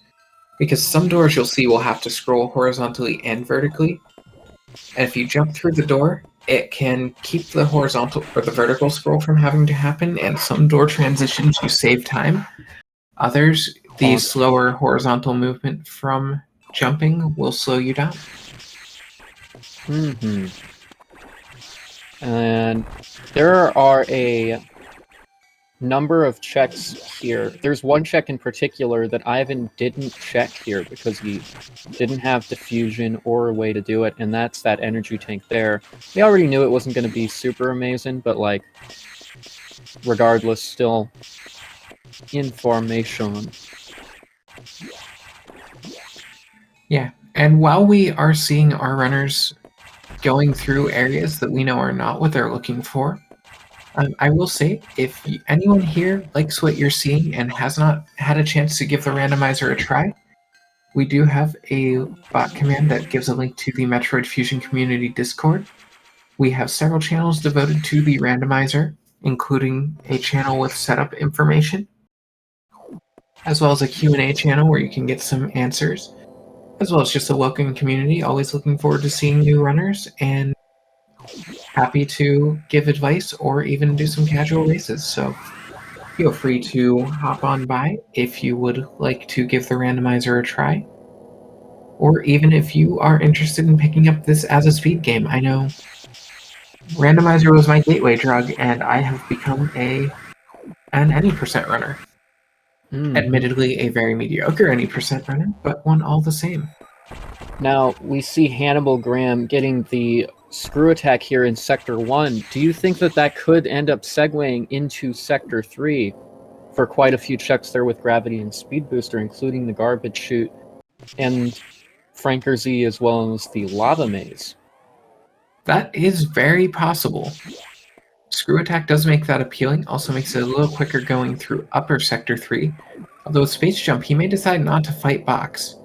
because some doors you'll see will have to scroll horizontally and vertically. And if you jump through the door, it can keep the horizontal or the vertical scroll from having to happen, and some door transitions you save time. Others, the slower horizontal movement from jumping will slow you down. And there are a number of checks here. There's one check in particular that Ivan didn't check here because he didn't have diffusion or a way to do it, and that's that energy tank there. We already knew it wasn't going to be super amazing, but like, regardless, still information. Yeah, and while we are seeing our runners going through areas that we know are not what they're looking for, I will say, if anyone here likes what you're seeing and has not had a chance to give the randomizer a try, we do have a bot command that gives a link to the Metroid Fusion Community Discord. We have several channels devoted to the randomizer, including a channel with setup information, as well as a Q&A channel where you can get some answers, as well as just a welcoming community, always looking forward to seeing new runners, and happy to give advice or even do some casual races. So feel free to hop on by if you would like to give the randomizer a try, or even if you are interested in picking up this as a speed game. I know randomizer was my gateway drug, and I have become an any percent runner. Admittedly, a very mediocre any percent runner, but one all the same. Now, we see HannibalGraham getting the screw attack here in Sector 1. Do you think that that could end up segueing into Sector 3 for quite a few checks there with Gravity and Speed Booster, including the Garbage Chute and Franker Z as well as the Lava Maze? That is very possible. Screw attack does make that appealing, also makes it a little quicker going through upper Sector 3. Although with Space Jump, he may decide not to fight Box.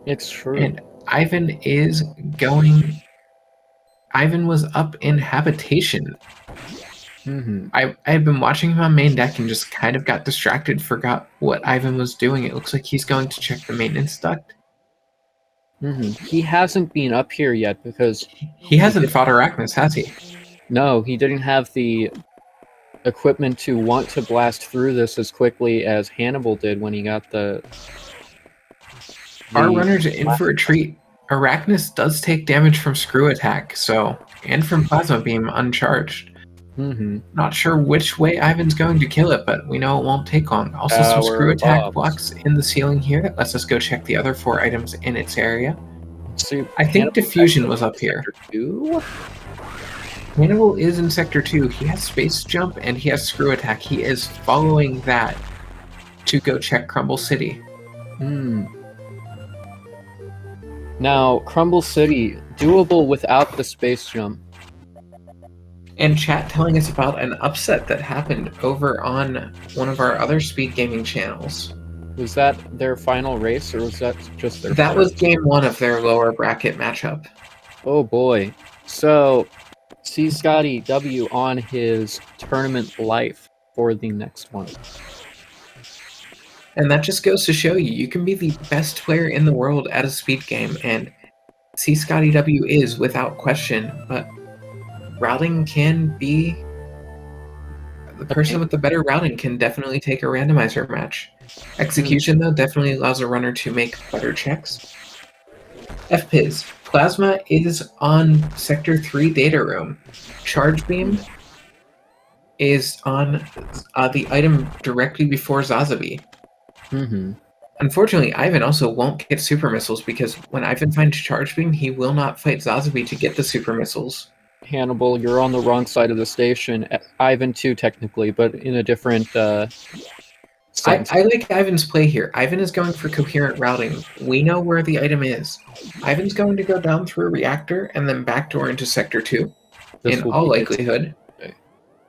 It's true. And Ivan is going... Ivan was up in Habitation. I had been watching him on main deck and just kind of got distracted, forgot what Ivan was doing. It looks like he's going to check the maintenance duct. He hasn't been up here yet because... He hasn't fought Arachnus, has he? No, he didn't have the equipment to want to blast through this as quickly as Hannibal did when he got the Our runners are in for a treat. Arachnus does take damage from Screw Attack, and from Plasma Beam uncharged. Not sure which way Ivan's going to kill it, but we know it won't take long. Also, some Screw Attack blocks in the ceiling here that lets us go check the other 4 items in its area. So I think Diffusion was up here. Hannibal is in Sector 2. He has Space Jump and he has Screw Attack. He is following that to go check Crumble City. Now, Crumble City, doable without the Space Jump. And chat telling us about an upset that happened over on one of our other speed gaming channels. Was that their final race, or was that just their That was game 1 of their lower bracket matchup. Oh boy. So, see Scotty W on his tournament life for the next one. And that just goes to show you can be the best player in the world at a speed game, and C. Scotty W is without question, but routing can be... The person with the better routing can definitely take a randomizer match. Execution, though, definitely allows a runner to make better checks. FPIZ. Plasma is on Sector 3 Data Room. Charge Beam is on the item directly before Zazabi. Unfortunately, Ivan also won't get super missiles because when Ivan finds Charge Beam, he will not fight Zazabi to get the super missiles. Hannibal, you're on the wrong side of the station. Ivan too, technically, but in a different sense. I like Ivan's play here. Ivan is going for coherent routing. We know where the item is. Ivan's going to go down through a reactor and then backdoor into Sector 2, in all likelihood.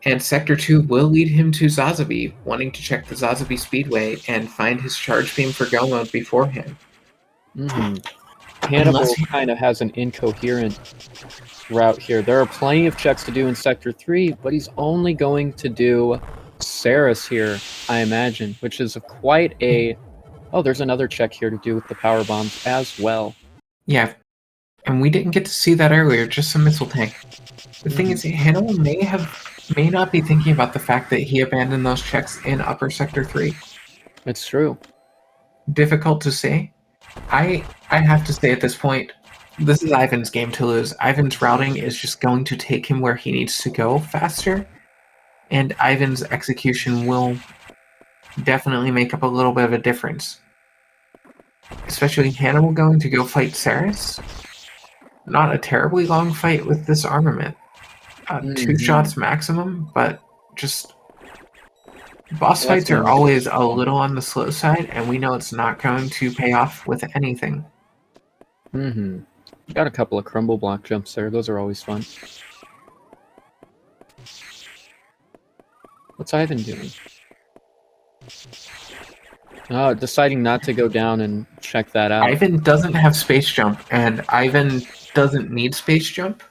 And Sector 2 will lead him to Zazabi, wanting to check the Zazabi Speedway and find his Charge Beam for Go Mode beforehand. Hannibal kind of has an incoherent route here. There are plenty of checks to do in Sector 3, but he's only going to do Saris here, I imagine, which is quite a... Oh, there's another check here to do with the power bombs as well. Yeah. And we didn't get to see that earlier, just some missile tank. The thing is, Hannibal may not be thinking about the fact that he abandoned those checks in upper sector 3. It's true. Difficult to say. I have to say at this point, this is Ivan's game to lose. Ivan's routing is just going to take him where he needs to go faster, and Ivan's execution will definitely make up a little bit of a difference. Especially Hannibal going to go fight Ceres. Not a terribly long fight with this armament. 2 shots maximum, but just boss fights are always a little on the slow side, and we know it's not going to pay off with anything. Got a couple of crumble block jumps there. Those are always fun. What's Ivan doing? Deciding not to go down and check that out. Ivan doesn't have space jump, and Ivan doesn't need space jump.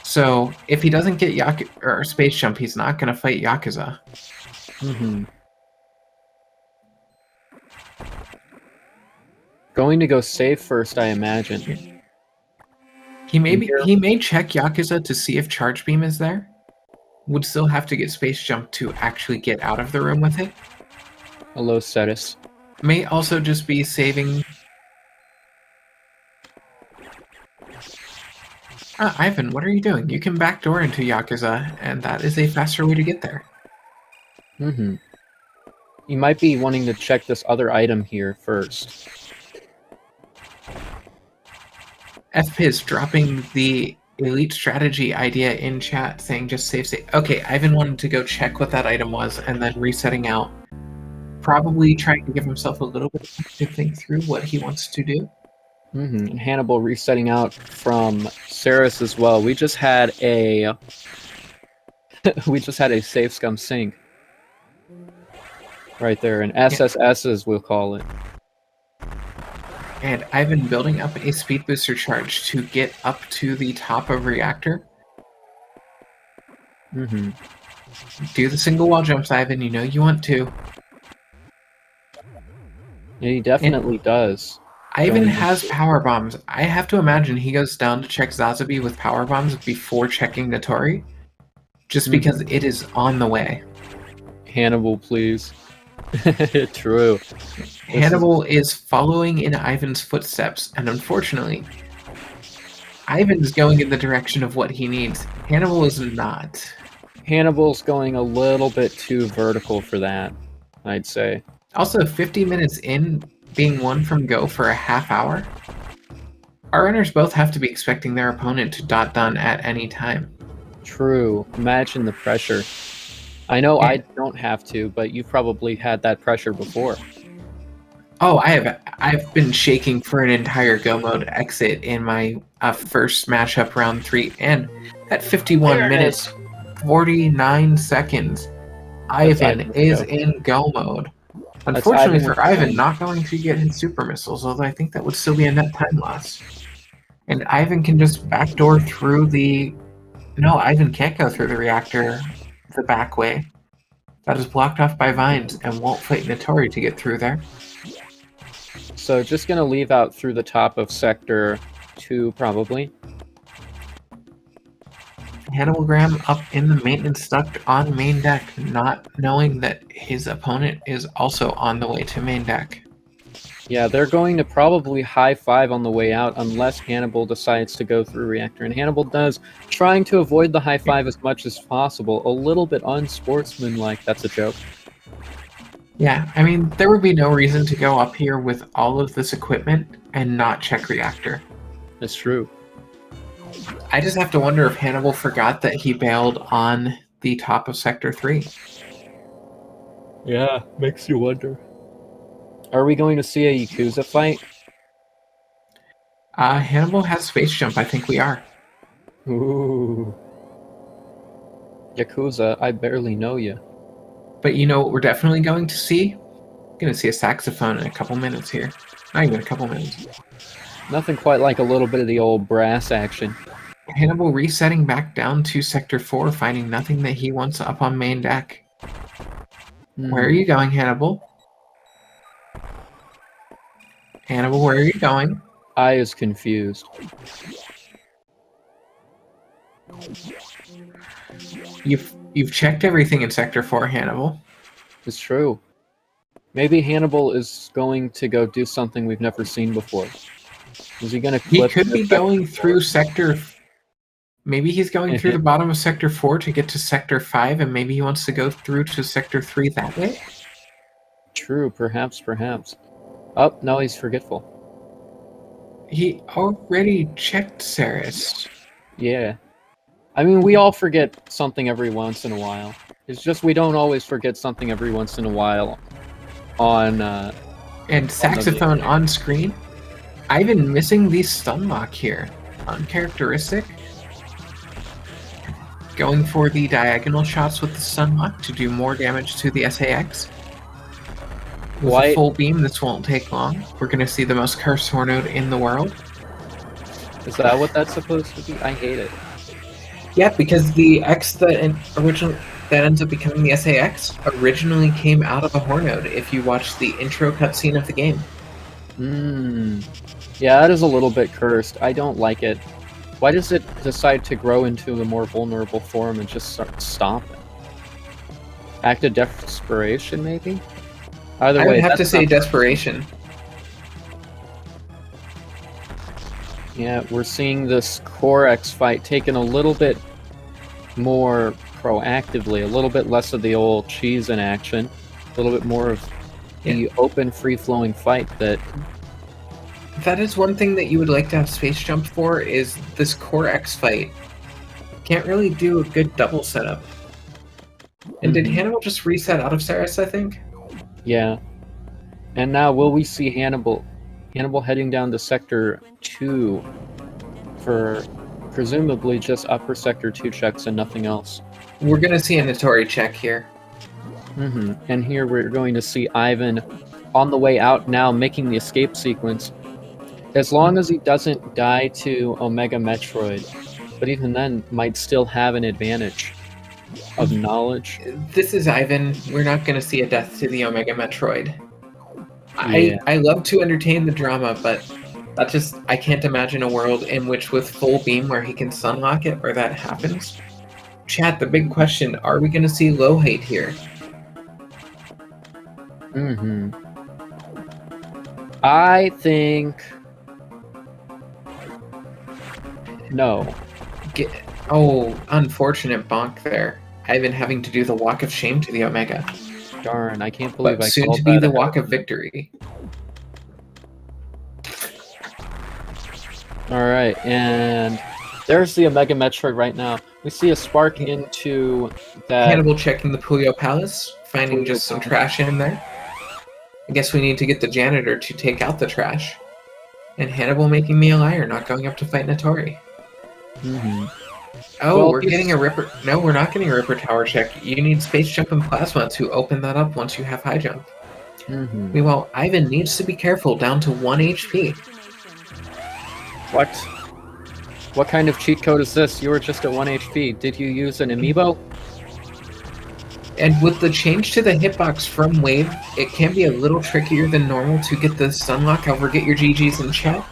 So if he doesn't get space jump, he's not going to fight Yakuza. Going to go save first, I imagine. He may check Yakuza to see if Charge Beam is there. Would still have to get space jump to actually get out of the room with it. Hello, Cetus. May also just be saving. Ivan, what are you doing? You can backdoor into Yakuza, and that is a faster way to get there. You might be wanting to check this other item here first. FPiz dropping the elite strategy idea in chat, saying just save. Okay, Ivan wanted to go check what that item was, and then resetting out. Probably trying to give himself a little bit of time to think through what he wants to do. And Hannibal resetting out from Ceres as well. We just had a save scum sink right there, an SSS as we'll call it. And Ivan building up a speed booster charge to get up to the top of reactor. Do the single wall jumps, Ivan. You know you want to. Yeah, he definitely does. Ivan has power bombs. I have to imagine he goes down to check Zazabi with power bombs before checking Notori, just because it is on the way. Hannibal, please. True. Hannibal is following in Ivan's footsteps, and unfortunately, Ivan's going in the direction of what he needs. Hannibal is not. Hannibal's going a little bit too vertical for that, I'd say. Also, 50 minutes in, being one from go for a half hour. Our runners both have to be expecting their opponent to dot done at any time. True. Imagine the pressure. I know I don't have to, but you've probably had that pressure before. Oh, I have. I've been shaking for an entire go mode exit in my first matchup round 3, and at 51 minutes, 49 seconds, Ivan is in go mode. Unfortunately for Ivan, not going to get his super missiles, although I think that would still be a net time loss. And Ivan can just backdoor through the... No, Ivan can't go through the reactor the back way. That is blocked off by vines and won't fight Notori to get through there. So just going to leave out through the top of Sector 2, probably. HannibalGraham up in the maintenance duct on main deck, not knowing that his opponent is also on the way to main deck. Yeah, they're going to probably high five on the way out unless Hannibal decides to go through reactor. And Hannibal does, trying to avoid the high five as much as possible. A little bit unsportsmanlike. That's a joke. Yeah, I mean, there would be no reason to go up here with all of this equipment and not check reactor. That's true. I just have to wonder if Hannibal forgot that he bailed on the top of Sector 3. Yeah, makes you wonder. Are we going to see a Yakuza fight? Hannibal has space jump. I think we are. Ooh. Yakuza, I barely know you. But you know what we're definitely going to see? We're going to see a saxophone in a couple minutes here. Not even a couple minutes. Nothing quite like a little bit of the old brass action. Hannibal resetting back down to Sector 4, finding nothing that he wants up on main deck. Where are you going, Hannibal? Hannibal, where are you going? eye is confused. You've checked everything in Sector 4, Hannibal. It's true. Maybe Hannibal is going to go do something we've never seen before. Is he going to He clip? could be going through Sector. Maybe he's going through the bottom of Sector 4 to get to Sector 5, and maybe he wants to go through to Sector 3 that way? True, perhaps. Oh, no, he's forgetful. He already checked Ceres. Yeah. I mean, we all forget something every once in a while. It's just we don't always forget something every once in a while on... and saxophone on screen? Ivan missing the stun lock here. Uncharacteristic. Going for the diagonal shots with the stun lock to do more damage to the SAX. With a full beam, this won't take long. We're going to see the most cursed Hornode in the world. Is that what that's supposed to be? I hate it. Yeah, because the X that ends up becoming the SAX originally came out of a Hornode if you watch the intro cutscene of the game. Yeah, that is a little bit cursed. I don't like it. Why does it decide to grow into a more vulnerable form and just start stomping? Act of desperation, maybe? Either way, I would have to say desperation. Yeah, we're seeing this Core X fight taken a little bit more proactively, a little bit less of the old cheese in action, a little bit more of the open, free-flowing fight that... That is one thing that you would like to have Space Jump for, is this Core X fight. Can't really do a good double setup. And did Hannibal just reset out of Ceres, I think? Yeah. And now, will we see Hannibal heading down to Sector 2 for presumably just upper Sector 2 checks and nothing else? We're going to see a Notori check here. And here we're going to see Ivan on the way out now, making the escape sequence. As long as he doesn't die to Omega Metroid, but even then, might still have an advantage of knowledge. This is Ivan. We're not going to see a death to the Omega Metroid. I love to entertain the drama, but I can't imagine a world in which with full beam where he can sunlock it where that happens. Chat, the big question, are we going to see low height here? I think... No. Unfortunate bonk there. Ivan having to do the walk of shame to the Omega. Darn, I can't believe but I soon called to be that the walk of victory. Alright, and there's the Omega Metroid right now. We see a spark into that... Hannibal checking the Puyo Palace, finding just some trash in there. I guess we need to get the janitor to take out the trash. And Hannibal making me a liar, not going up to fight Notori. Oh, well, we're getting a Ripper... No, we're not getting a Ripper Tower check. You need Space Jump and Plasma to open that up once you have High Jump. Meanwhile, Ivan needs to be careful, down to 1 HP. What? What kind of cheat code is this? You were just at 1 HP. Did you use an amiibo? And with the change to the hitbox from Wave, it can be a little trickier than normal to get the Sunlock. However, get your GGs in chat.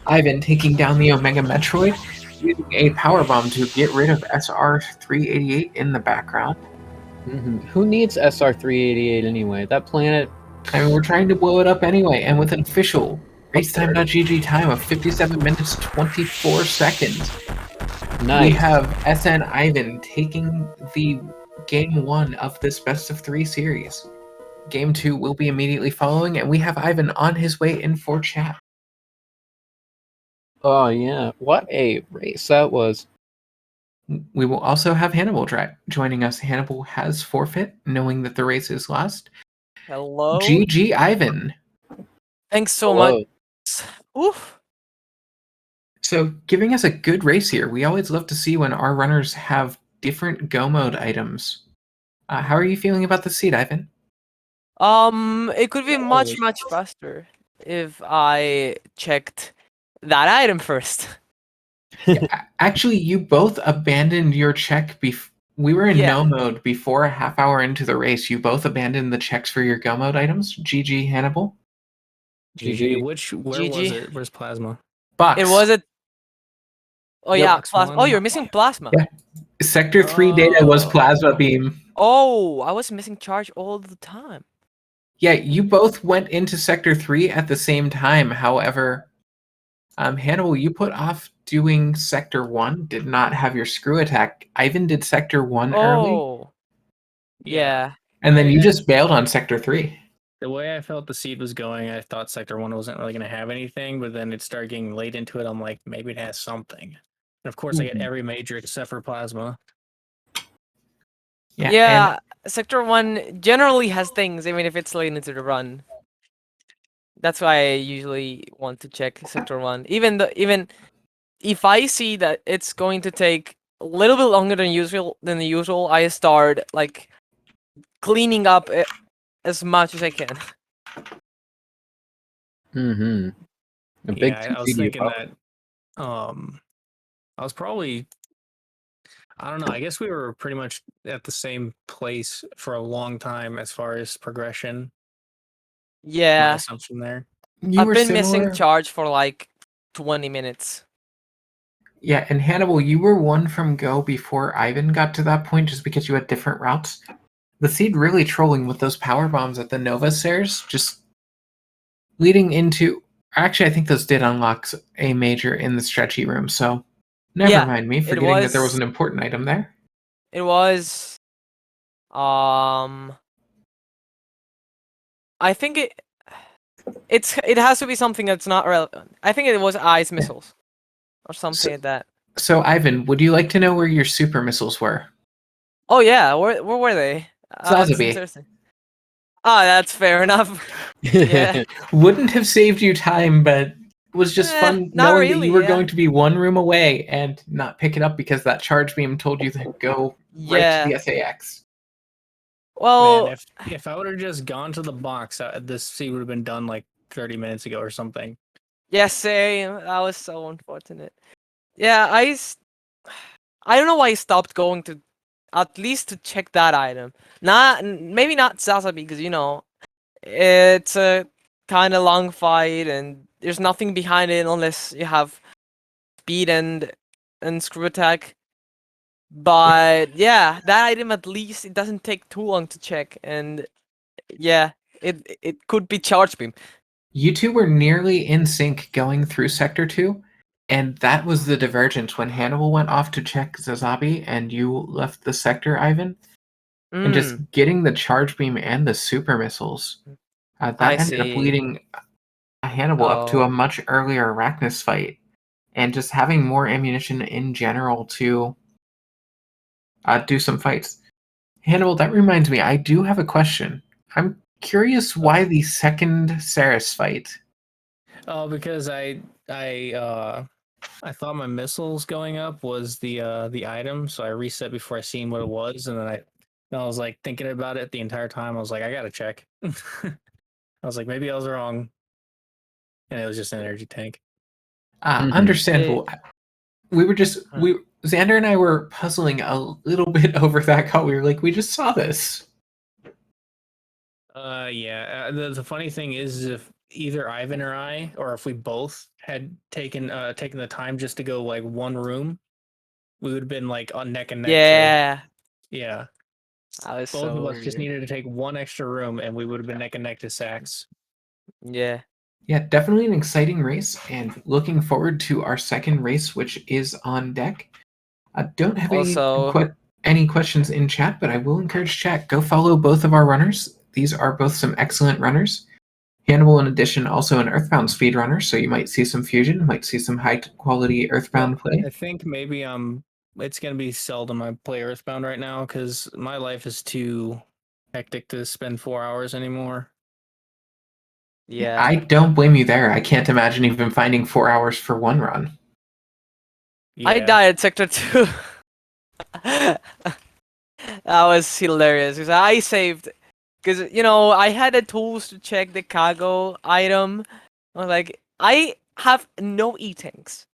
Ivan taking down the Omega Metroid, using a power bomb to get rid of SR388 in the background. Who needs SR388 anyway? That planet... I mean, we're trying to blow it up anyway, and with an official racetime.gg time of 57 minutes 24 seconds. Nice. We have SN Ivan taking the Game 1 of this best of 3 series. Game 2 will be immediately following, and we have Ivan on his way in for chat. Oh yeah, what a race that was. We will also have Hannibal joining us. Hannibal has forfeit, knowing that the race is lost. Hello? GG Ivan. Thanks so much. Oof. So, giving us a good race here. We always love to see when our runners have different Go mode items. How are you feeling about the seed, Ivan? It could be much faster if I checked that item first. Actually, you both abandoned your check we were in no mode before a half hour into the race. You both abandoned the checks for your Go mode items. GG Hannibal. GG. Where GG. was it? Where's Plasma? Box. It was a. Oh Yep. yeah, Box plasma. Oh, one. you're missing plasma. Yeah. Sector 3 data was plasma beam. Oh, I was missing charge all the time. Yeah, you both went into Sector 3 at the same time. However, Hannibal, you put off doing Sector 1, did not have your screw attack. Ivan did Sector 1 early, Oh, yeah. and then you just bailed on Sector 3. The way I felt the seed was going, I thought Sector 1 wasn't really going to have anything, but then it started getting late into it. I'm like, maybe it has something. And of course, I get every major except for plasma. Yeah, Sector 1 generally has things, even if it's late into the run. That's why I usually want to check Sector 1. Even if I see that it's going to take a little bit longer than the usual, I start like cleaning up as much as I can. Mm-hmm. A big Yeah, I was thinking that I was probably, I don't know, I guess we were pretty much at the same place for a long time as far as progression. My Yeah, assumption there. You I've were been similar. missing charge for like 20 minutes. Yeah, and Hannibal, you were one from go before Ivan got to that point just because you had different routes. The seed really trolling with those power bombs at the Nova stairs, just leading into. Actually, I think those did unlock a major in the stretchy room, so never Yeah, mind me it forgetting that there was was. an important item there. It was. I think it has to be something that's not relevant. I think it was ice missiles or something like that. So, Ivan, would you like to know where your super missiles were? Oh yeah, where were they? That's Zazabi. interesting. Oh, that's fair enough. Yeah. Wouldn't have saved you time, but it was just fun Not knowing that really, you were yeah. going to be one room away and not pick it up because that charge beam told you to go right to the SAX. Well, Man, if I would have just gone to the box, this seed would have been done like 30 minutes ago or something. yeah, same. That was so unfortunate. Yeah, I don't know why I stopped going to, at least to check that item. Maybe not Sasabi, because it's a kind of long fight and there's nothing behind it unless you have speed and screw attack. But yeah, that item at least it doesn't take too long to check, and yeah, it could be charge beam. You two were nearly in sync going through Sector 2, and that was the divergence when Hannibal went off to check Zazabi and you left the sector, Ivan. And just getting the charge beam and the super missiles. That I ended up see. leading Hannibal up to a much earlier Arachnus fight, and just having more ammunition in general to do some fights. Hannibal, that reminds me, I do have a question. I'm curious why the second Saris fight. Oh, because I thought my missiles going up was the item, so I reset before I seen what it was, and then I was like thinking about it the entire time. I was like, I gotta check. I was like, maybe I was wrong, and it was just an energy tank. Understandable. Xander and I were puzzling a little bit over that call. We were like, we just saw this. Yeah. The funny thing is, if either Ivan or I, or if we both had taken the time just to go like one room, we would have been like on neck and neck. Yeah. Yeah. I was Both of so us just needed to take one extra room, and we would have been neck and neck to Sax. Yeah. Yeah, definitely an exciting race, and looking forward to our second race, which is on deck. I don't have any questions in chat, but I will encourage chat. Go follow both of our runners. These are both some excellent runners. Hannibal, in addition, also an Earthbound speedrunner, so you might see some fusion, might see some high-quality Earthbound play. I think maybe it's gonna be seldom I play Earthbound right now because my life is too hectic to spend 4 hours anymore. Yeah. I don't blame you there. I can't imagine even finding 4 hours for one run. Yeah. I died at Sector 2. That was hilarious because I saved. Because, I had the tools to check the cargo item. I was like, I have no E-tanks.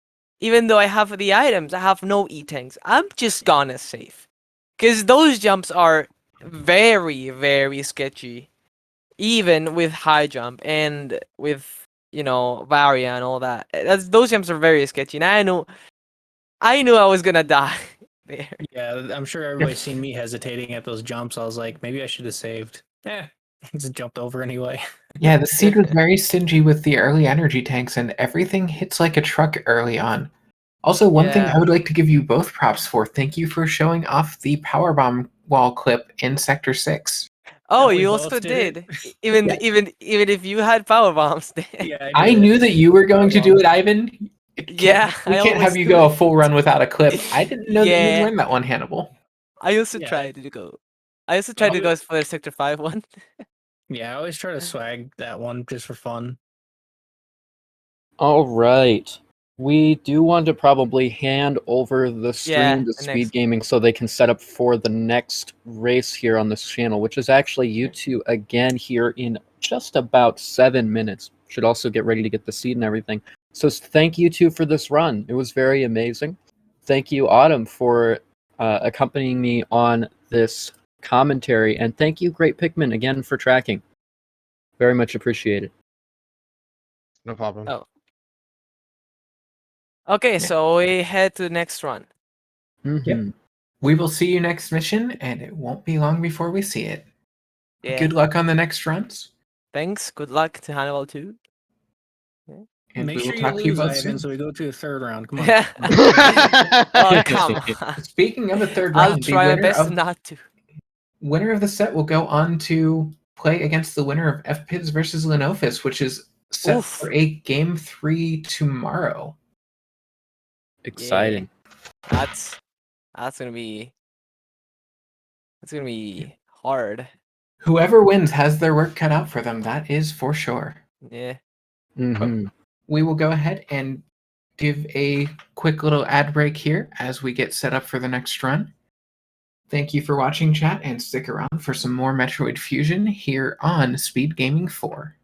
Even though I have the items, I have no E-tanks. I'm just gonna save. Because those jumps are very, very sketchy. Even with high jump and with Varia and all that. Those jumps are very sketchy, and I knew I was gonna die there. Yeah, I'm sure everybody's seen me hesitating at those jumps. I was like, maybe I should have saved. Just jumped over anyway. Yeah, the seed was very stingy with the early energy tanks, and everything hits like a truck early on. Also, one thing Yeah. I would like to give you both props for, thank you for showing off the powerbomb wall clip in Sector 6. Oh, we you both also did did. it? Even Yeah. even even if you had power bombs there. Yeah, I did knew it. that you were going to do Powerbomb. it, Ivan. Yeah, We I can't have always you do go a it. full run without a clip. I didn't know that you'd Yeah, learn that one, Hannibal. I also Yeah, tried to go. I also I tried to always, go for the Sector 5 one. yeah, I always try to swag that one just for fun. All right. We do want to probably hand over the stream to the next. SpeedGaming so they can set up for the next race here on this channel, which is actually you two again here in just about 7 minutes. Should also get ready to get the seed and everything. So thank you two for this run. It was very amazing. Thank you, Autumn, for accompanying me on this commentary. And thank you, Great Pikmin, again for tracking. Very much appreciated. No problem. Oh. Okay, so we head to the next run. Mhm. We will see you next mission, and it won't be long before we see it. Yeah. Good luck on the next runs, Thanks. Good luck to Hannibal too. and Make we will sure you talk to you lose, both Ivan, soon. so we go to the third round. Come on. Oh, come on. Speaking of the third I'll round, try my best not to. winner of the set will go on to play against the winner of FPIDS versus Lenofis, which is set Oof. for a Game 3 tomorrow. Exciting. That's gonna be hard. Whoever wins has their work cut out for them, that is for sure. Yeah. Mhm. We will go ahead and give a quick little ad break here as we get set up for the next run. Thank you for watching, chat, and stick around for some more Metroid Fusion here on Speed Gaming 4.